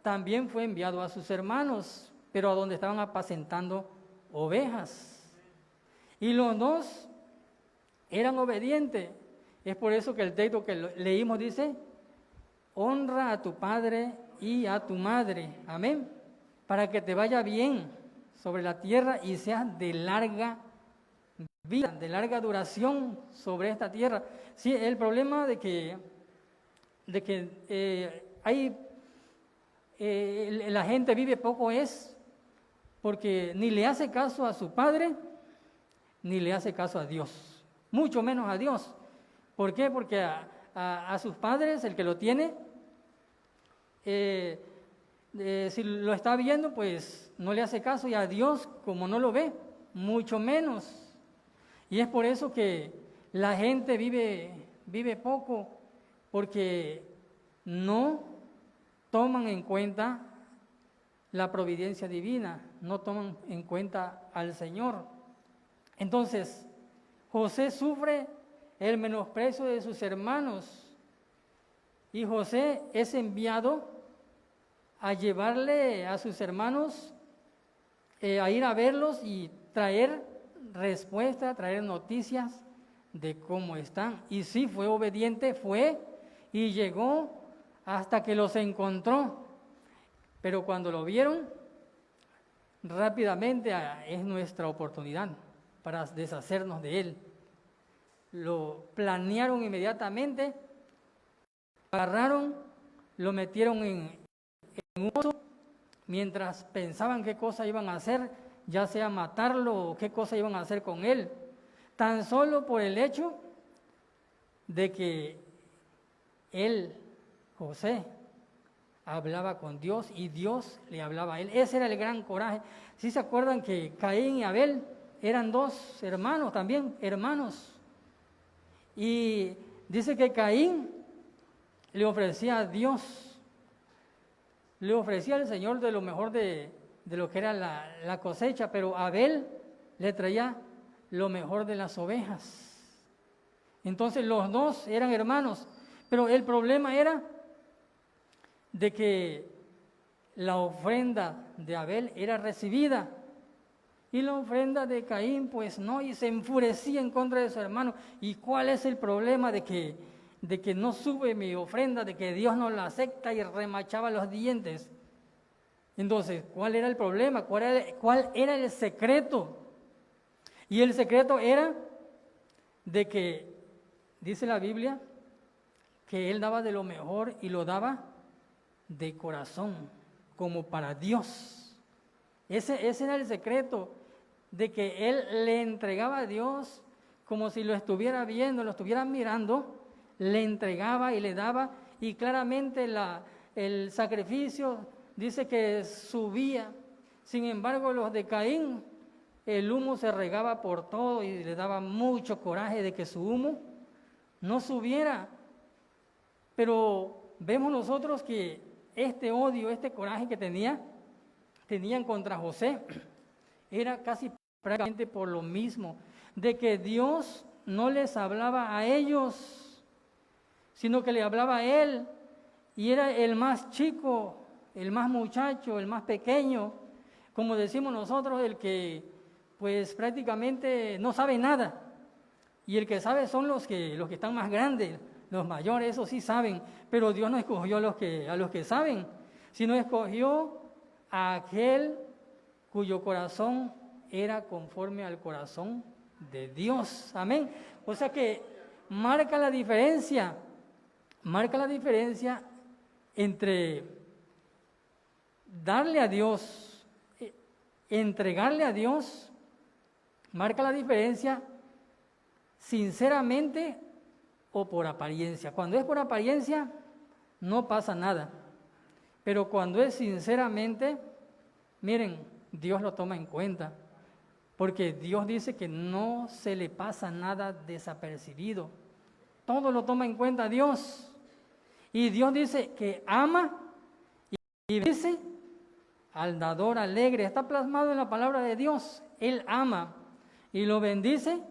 también fue enviado a sus hermanos, pero a donde estaban apacentando ovejas, y los dos eran obedientes. Es por eso que el texto que leímos dice, honra a tu padre y a tu madre, amén, para que te vaya bien sobre la tierra y seas de larga vida, de larga duración sobre esta tierra. Sí, el problema de que la gente vive poco es porque ni le hace caso a su padre, ni le hace caso a Dios, mucho menos a Dios. ¿Por qué? Porque a sus padres, el que lo tiene, si lo está viendo, pues no le hace caso, y a Dios, como no lo ve, mucho menos. Y es por eso que la gente vive poco, porque no toman en cuenta la providencia divina, no toman en cuenta al Señor. Entonces, José sufre el menosprecio de sus hermanos, y José es enviado a llevarle a sus hermanos, a ir a verlos y traer respuesta, traer noticias de cómo están. Y sí, fue obediente, fue y llegó hasta que los encontró. Pero cuando lo vieron, rápidamente es nuestra oportunidad para deshacernos de él. Lo planearon inmediatamente, agarraron, lo metieron en un oso, mientras pensaban qué cosa iban a hacer, ya sea matarlo o qué cosa iban a hacer con él. tan solo por el hecho de que él, José, hablaba con Dios y Dios le hablaba a él. Ese era el gran coraje. ¿Sí se acuerdan que Caín y Abel eran dos hermanos también, hermanos? Y dice que Caín le ofrecía a Dios, le ofrecía al Señor de lo mejor de lo que era la cosecha, pero Abel le traía lo mejor de las ovejas. Entonces los dos eran hermanos, pero el problema era de que la ofrenda de Abel era recibida y la ofrenda de Caín pues no, y se enfurecía en contra de su hermano. ¿Y cuál es el problema de que no sube mi ofrenda, de que Dios no la acepta? Y remachaba los dientes. Entonces, ¿cuál era el problema? ¿Cuál era el secreto? Y el secreto era de que, dice la Biblia, que él daba de lo mejor y lo daba de corazón, como para Dios. Ese era el secreto, de que él le entregaba a Dios como si lo estuviera viendo, lo estuviera mirando, le entregaba y le daba, y claramente el sacrificio dice que subía. Sin embargo, los de Caín, el humo se regaba por todo y le daba mucho coraje de que su humo no subiera. Pero vemos nosotros que este odio, este coraje que tenían contra José, era casi prácticamente por lo mismo, de que Dios no les hablaba a ellos, sino que le hablaba a él, y era el más chico, el más muchacho, el más pequeño, como decimos nosotros, el que pues prácticamente no sabe nada, y el que sabe son los que están más grandes, los mayores, esos sí saben, pero Dios no escogió a los que saben, sino escogió a aquel cuyo corazón era conforme al corazón de Dios. Amén. O sea que marca la diferencia entre darle a Dios, entregarle a Dios, marca la diferencia sinceramente o por apariencia. Cuando es por apariencia, no pasa nada. Pero cuando es sinceramente, miren, Dios lo toma en cuenta. Porque Dios dice que no se le pasa nada desapercibido. Todo lo toma en cuenta Dios. Y Dios dice que ama y dice al dador alegre. Está plasmado en la palabra de Dios. Él ama y lo bendice,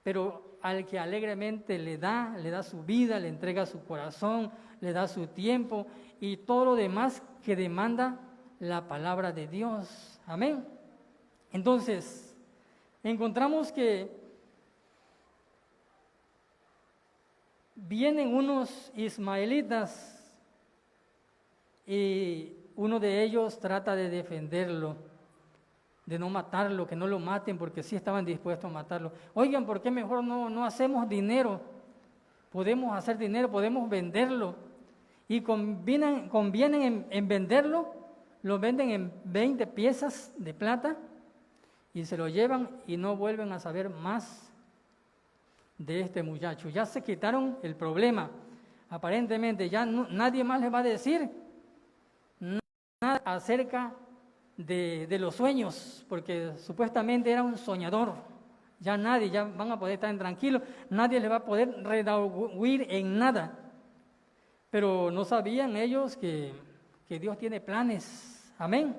pero al que alegremente le da su vida, le entrega su corazón, le da su tiempo y todo lo demás que demanda la palabra de Dios. Amén. Entonces, encontramos que vienen unos ismaelitas y uno de ellos trata de defenderlo, de no matarlo, que no lo maten, porque sí estaban dispuestos a matarlo. Oigan, ¿por qué mejor no hacemos dinero? Podemos hacer dinero, podemos venderlo. Y convienen en venderlo, lo venden en 20 piezas de plata y se lo llevan y no vuelven a saber más de este muchacho. Ya se quitaron el problema. Aparentemente ya nadie más les va a decir nada acerca de los sueños, porque supuestamente era un soñador. Ya van a poder estar tranquilos, nadie les va a poder redarguir en nada. Pero no sabían ellos que Dios tiene planes. Amén.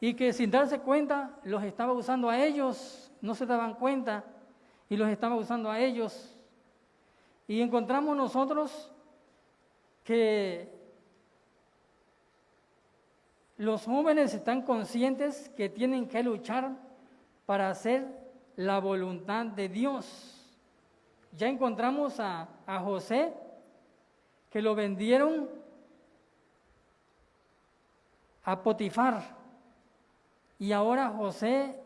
Y que sin darse cuenta los estaba usando a ellos, no se daban cuenta y los estaba usando a ellos. Y encontramos nosotros que los jóvenes están conscientes que tienen que luchar para hacer la voluntad de Dios. Ya encontramos a José, que lo vendieron a Potifar. Y ahora José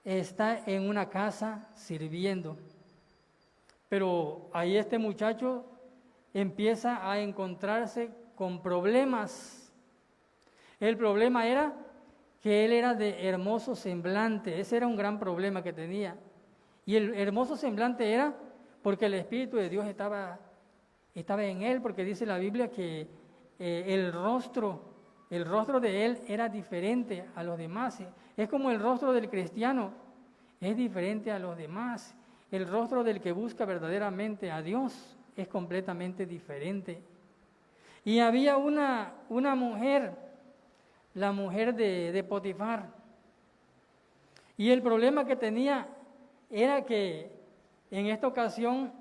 está en una casa sirviendo. Pero ahí este muchacho empieza a encontrarse con problemas. El problema era que él era de hermoso semblante. Ese era un gran problema que tenía. Y el hermoso semblante era porque el Espíritu de Dios estaba en él, porque dice la Biblia que el rostro de él era diferente a los demás. Es como el rostro del cristiano, es diferente a los demás. El rostro del que busca verdaderamente a Dios es completamente diferente. Y había una mujer, la mujer de Potifar. Y el problema que tenía era que en esta ocasión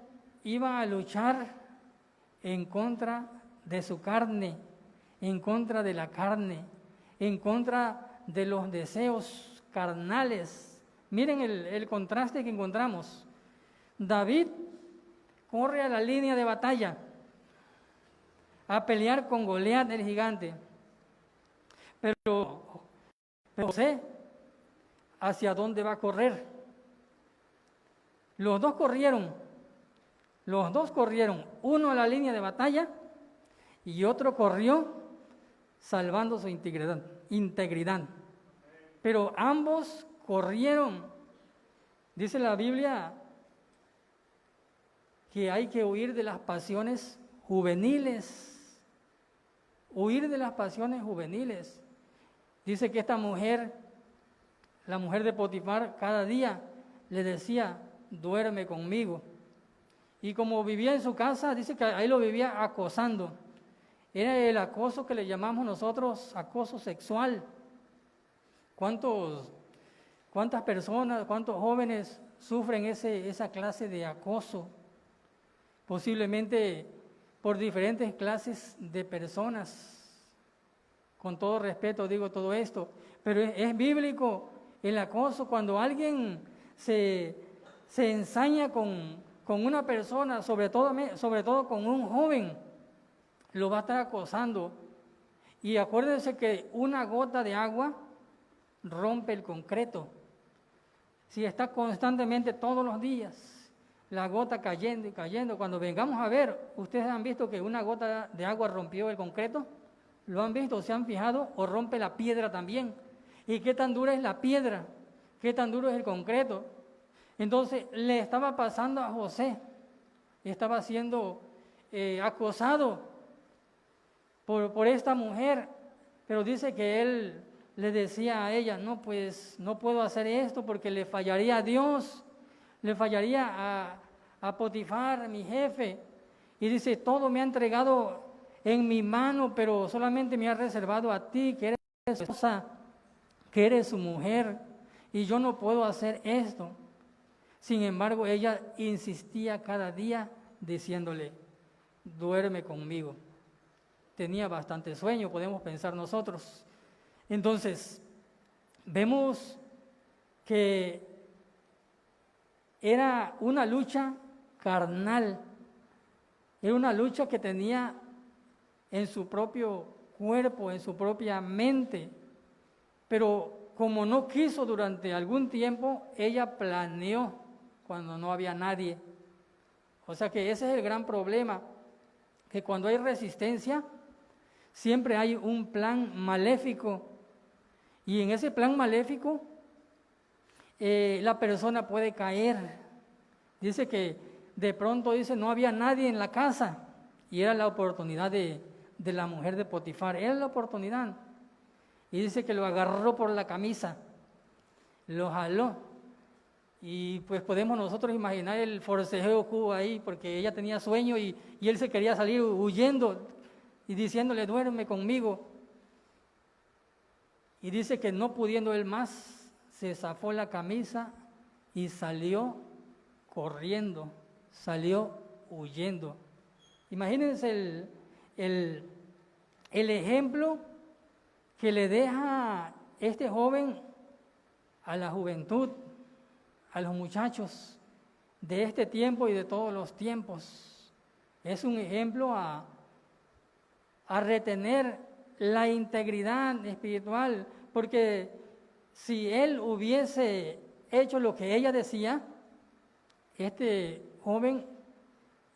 iba a luchar en contra de su carne, en contra de la carne, en contra de los deseos carnales. Miren el contraste que encontramos. David corre a la línea de batalla a pelear con Goliat el gigante. Pero José, ¿hacia dónde va a correr? Los dos corrieron, uno a la línea de batalla y otro corrió salvando su integridad. Pero ambos corrieron. Dice la Biblia que hay que huir de las pasiones juveniles. Huir de las pasiones juveniles. Dice que esta mujer, la mujer de Potifar, cada día le decía, duerme conmigo. Y como vivía en su casa, dice que ahí lo vivía acosando. Era el acoso que le llamamos nosotros acoso sexual. ¿Cuántas personas, cuántos jóvenes sufren esa clase de acoso? Posiblemente por diferentes clases de personas. Con todo respeto digo todo esto, pero es bíblico el acoso cuando alguien se ensaña con una persona, sobre todo con un joven, lo va a estar acosando. Y acuérdense que una gota de agua rompe el concreto. Si está constantemente todos los días la gota cayendo y cayendo, cuando vengamos a ver, ustedes han visto que una gota de agua rompió el concreto, lo han visto, se han fijado, o rompe la piedra también. ¿Y qué tan dura es la piedra? ¿Qué tan duro es el concreto? Entonces le estaba pasando a José, estaba siendo acosado por esta mujer, pero dice que él le decía a ella, no, pues no puedo hacer esto porque le fallaría a Dios, le fallaría a Potifar, mi jefe. Y dice, todo me ha entregado en mi mano, pero solamente me ha reservado a ti, que eres su esposa, que eres su mujer, y yo no puedo hacer esto. Sin embargo, ella insistía cada día diciéndole, duerme conmigo. Tenía bastante sueño, podemos pensar nosotros. Entonces, vemos que era una lucha carnal, era una lucha que tenía en su propio cuerpo, en su propia mente, pero como no quiso durante algún tiempo, ella planeó cuando no había nadie. O sea que ese es el gran problema, que cuando hay resistencia, siempre hay un plan maléfico, y en ese plan maléfico la persona puede caer. Dice que de pronto no había nadie en la casa, y era la oportunidad de la mujer de Potifar, era la oportunidad. Y dice que lo agarró por la camisa, lo jaló, y pues podemos nosotros imaginar el forcejeo que hubo ahí, porque ella tenía sueño y él se quería salir huyendo y diciéndole, duerme conmigo. Y dice que no pudiendo él más, se zafó la camisa y salió corriendo, salió huyendo. Imagínense el ejemplo que le deja este joven a la juventud, a los muchachos de este tiempo y de todos los tiempos. Es un ejemplo a retener la integridad espiritual, porque si él hubiese hecho lo que ella decía, este joven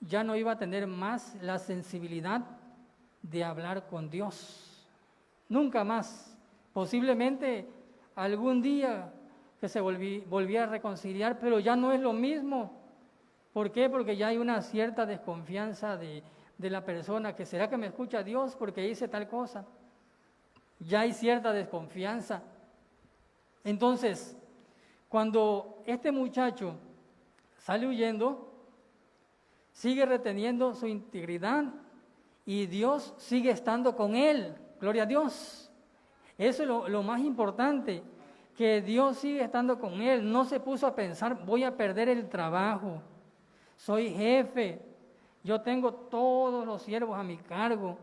ya no iba a tener más la sensibilidad de hablar con Dios. Nunca más. Posiblemente algún día que se volvía a reconciliar, pero ya no es lo mismo. ¿Por qué? Porque ya hay una cierta desconfianza de la persona, que será que me escucha Dios porque hice tal cosa. Ya hay cierta desconfianza. Entonces, cuando este muchacho sale huyendo, sigue reteniendo su integridad y Dios sigue estando con él. Gloria a Dios. Eso es lo más importante, que Dios sigue estando con él. No se puso a pensar, voy a perder el trabajo, soy jefe, yo tengo todos los siervos a mi cargo.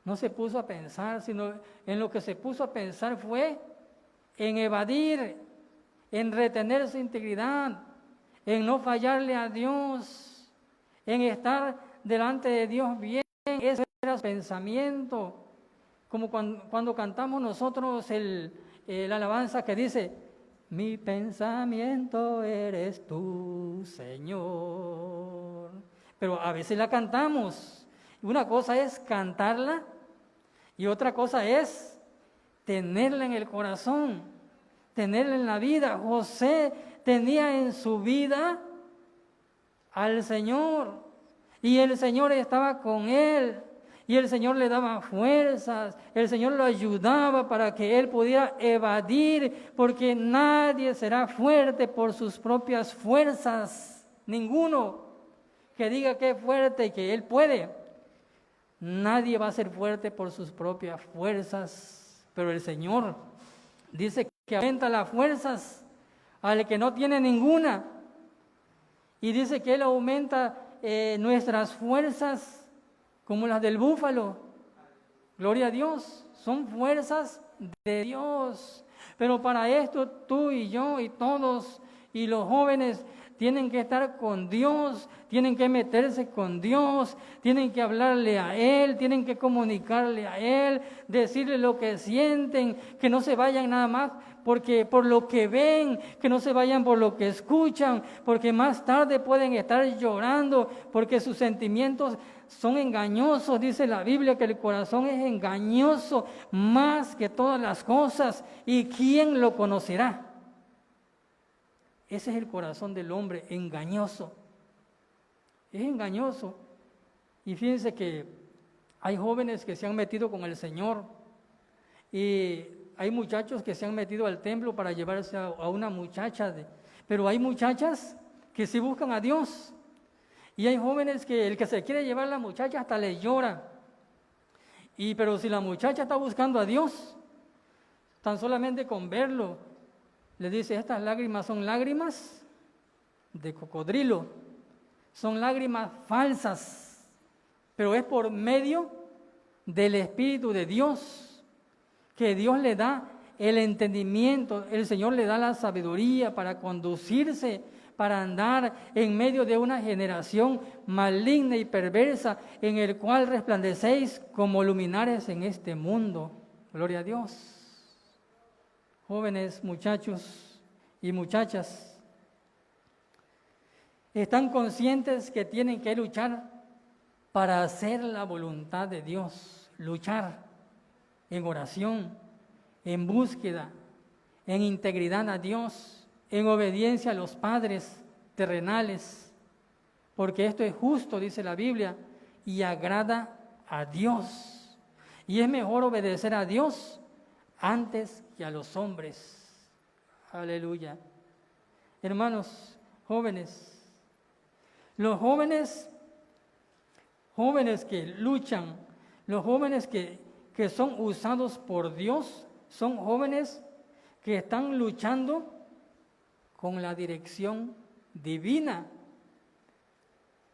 No se puso a pensar, sino en lo que se puso a pensar fue en evadir, en retener su integridad, en no fallarle a Dios, en estar delante de Dios bien. Ese era su pensamiento. Como cuando cantamos nosotros la alabanza que dice, mi pensamiento eres tú, Señor. Pero a veces la cantamos. Una cosa es cantarla y otra cosa es tenerla en el corazón, tenerla en la vida. José tenía en su vida al Señor y el Señor estaba con él. Y el Señor le daba fuerzas, el Señor lo ayudaba para que él pudiera evadir, porque nadie será fuerte por sus propias fuerzas. Ninguno que diga que es fuerte y que él puede. Nadie va a ser fuerte por sus propias fuerzas, pero el Señor dice que aumenta las fuerzas al que no tiene ninguna. Y dice que Él aumenta nuestras fuerzas como las del búfalo. Gloria a Dios, son fuerzas de Dios. Pero para esto tú y yo y todos y los jóvenes tienen que estar con Dios, tienen que meterse con Dios, tienen que hablarle a Él, tienen que comunicarle a Él, decirle lo que sienten, que no se vayan nada más porque por lo que ven, que no se vayan por lo que escuchan, porque más tarde pueden estar llorando, porque sus sentimientos son engañosos. Dice la Biblia que el corazón es engañoso más que todas las cosas, ¿y quién lo conocerá? Ese es el corazón del hombre, engañoso. Es engañoso. Y fíjense que hay jóvenes que se han metido con el Señor y hay muchachos que se han metido al templo para llevarse a una muchacha. Pero hay muchachas que sí buscan a Dios. Y hay jóvenes que el que se quiere llevar a la muchacha hasta le llora. Pero si la muchacha está buscando a Dios, tan solamente con verlo, le dice, estas lágrimas son lágrimas de cocodrilo, son lágrimas falsas, pero es por medio del Espíritu de Dios, que Dios le da el entendimiento, el Señor le da la sabiduría para conducirse, para andar en medio de una generación maligna y perversa, en el cual resplandecéis como luminares en este mundo. Gloria a Dios. Jóvenes, muchachos y muchachas, ¿están conscientes que tienen que luchar para hacer la voluntad de Dios? Luchar en oración, en búsqueda, en integridad a Dios, en obediencia a los padres terrenales, porque esto es justo, dice la Biblia, y agrada a Dios. Y es mejor obedecer a Dios antes que a los hombres. Aleluya. Hermanos, jóvenes, los jóvenes que luchan, los jóvenes que son usados por Dios, son jóvenes que están luchando con la dirección divina,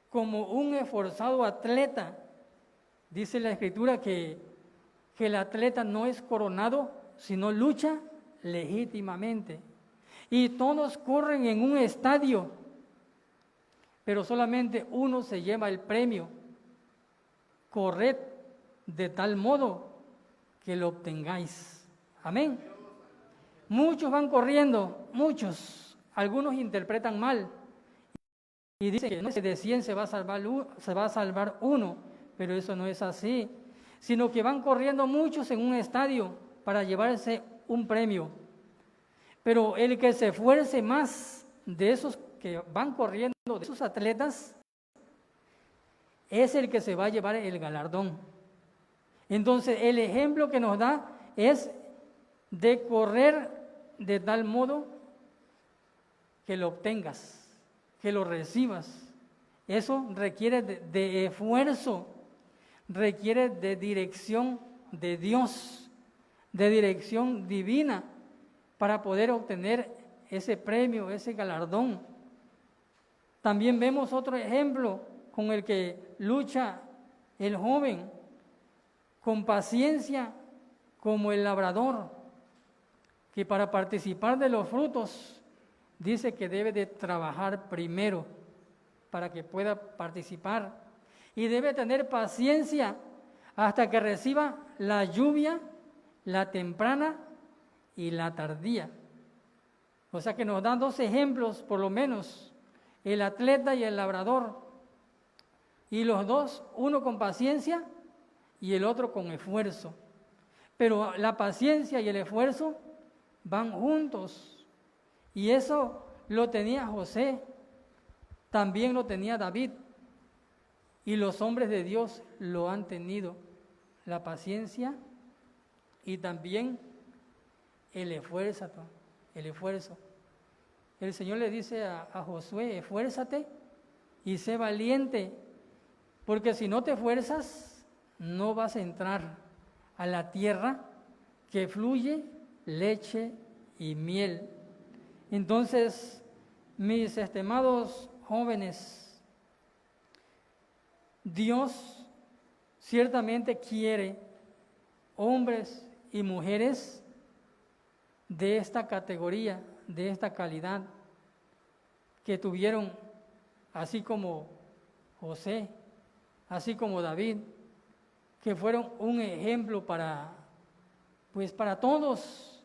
como un esforzado atleta. Dice la Escritura que el atleta no es coronado, sino lucha legítimamente. Y todos corren en un estadio, pero solamente uno se lleva el premio. Corred de tal modo que lo obtengáis. Amén. Muchos van corriendo, muchos. Algunos interpretan mal y dicen que no, de 100 se va a salvar uno, pero eso no es así, sino que van corriendo muchos en un estadio para llevarse un premio. Pero el que se esfuerce más de esos que van corriendo, de esos atletas, es el que se va a llevar el galardón. Entonces, el ejemplo que nos da es de correr de tal modo que lo obtengas, que lo recibas. Eso requiere de esfuerzo, requiere de dirección de Dios, de dirección divina, para poder obtener ese premio, ese galardón. También vemos otro ejemplo con el que lucha el joven, con paciencia como el labrador, que para participar de los frutos dice que debe de trabajar primero para que pueda participar, y debe tener paciencia hasta que reciba la lluvia, la temprana y la tardía. O sea que nos dan dos ejemplos por lo menos, el atleta y el labrador, y los dos, uno con paciencia y el otro con esfuerzo. Pero la paciencia y el esfuerzo van juntos, y eso lo tenía José, también lo tenía David, y los hombres de Dios lo han tenido, la paciencia y también el esfuerzo. El Señor le dice a Josué: esfuérzate y sé valiente, porque si no te esfuerzas, no vas a entrar a la tierra que fluye leche y miel. Entonces, mis estimados jóvenes, Dios ciertamente quiere hombres y mujeres de esta categoría, de esta calidad, que tuvieron, así como José, así como David, que fueron un ejemplo para todos.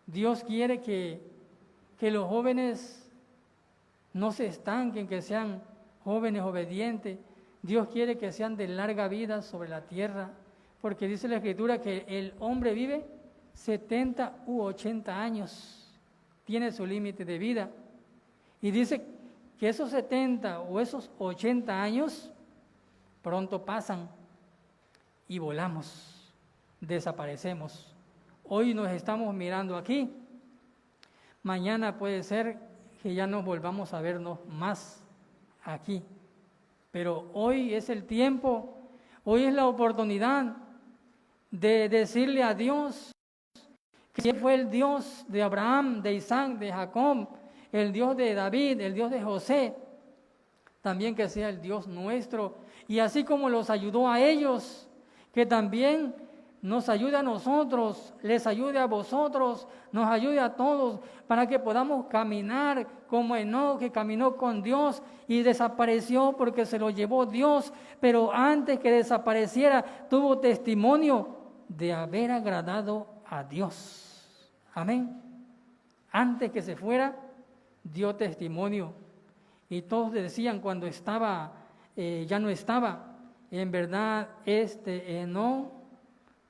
Dios quiere que los jóvenes no se estanquen, que sean jóvenes obedientes. Dios quiere que sean de larga vida sobre la tierra, porque dice la Escritura que el hombre vive 70 u 80 años, tiene su límite de vida. Y dice que esos 70 o esos 80 años pronto pasan y volamos, desaparecemos. Hoy nos estamos mirando aquí, mañana puede ser que ya nos volvamos a vernos más aquí. Pero hoy es el tiempo, hoy es la oportunidad de decirle a Dios que Él fue el Dios de Abraham, de Isaac, de Jacob, el Dios de David, el Dios de José, también que sea el Dios nuestro. Y así como los ayudó a ellos, que también nos ayude a nosotros, les ayude a vosotros, nos ayude a todos, para que podamos caminar como Enoc, que caminó con Dios y desapareció porque se lo llevó Dios, pero antes que desapareciera tuvo testimonio de haber agradado a Dios. Amén. Antes que se fuera, dio testimonio. Y todos decían cuando estaba, ya no estaba, en verdad Enoc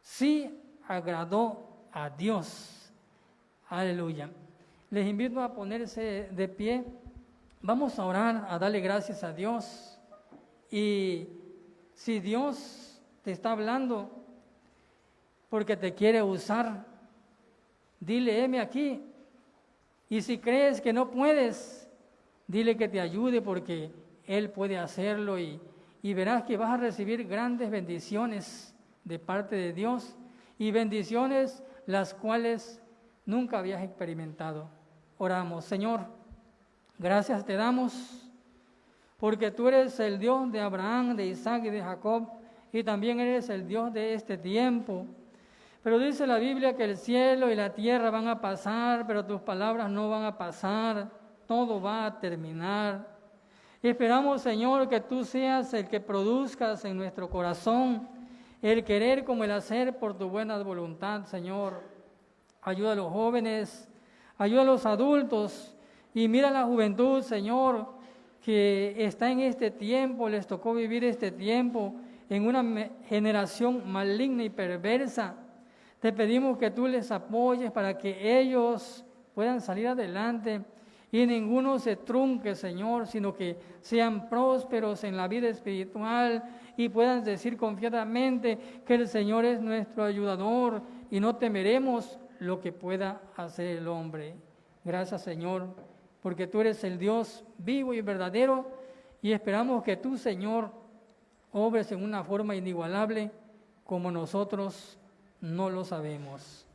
sí agradó a Dios. Aleluya. Les invito a ponerse de pie. Vamos a orar, a darle gracias a Dios. Y si Dios te está hablando porque te quiere usar, dile: heme aquí. Y si crees que no puedes, dile que te ayude, porque Él puede hacerlo, y verás que vas a recibir grandes bendiciones de parte de Dios, y bendiciones las cuales nunca habías experimentado. Oramos. Señor, gracias te damos porque tú eres el Dios de Abraham, de Isaac y de Jacob, y también eres el Dios de este tiempo. Pero dice la Biblia que el cielo y la tierra van a pasar, pero tus palabras no van a pasar, todo va a terminar. Y esperamos, Señor, que tú seas el que produzcas en nuestro corazón el querer como el hacer por tu buena voluntad, Señor. Ayuda a los jóvenes, ayuda a los adultos, y mira a la juventud, Señor, que está en este tiempo, les tocó vivir este tiempo en una generación maligna y perversa. Te pedimos que tú les apoyes para que ellos puedan salir adelante y ninguno se trunque, Señor, sino que sean prósperos en la vida espiritual y puedan decir confiadamente que el Señor es nuestro ayudador y no temeremos lo que pueda hacer el hombre. Gracias, Señor, porque tú eres el Dios vivo y verdadero y esperamos que tú, Señor, obres en una forma inigualable como nosotros no lo sabemos.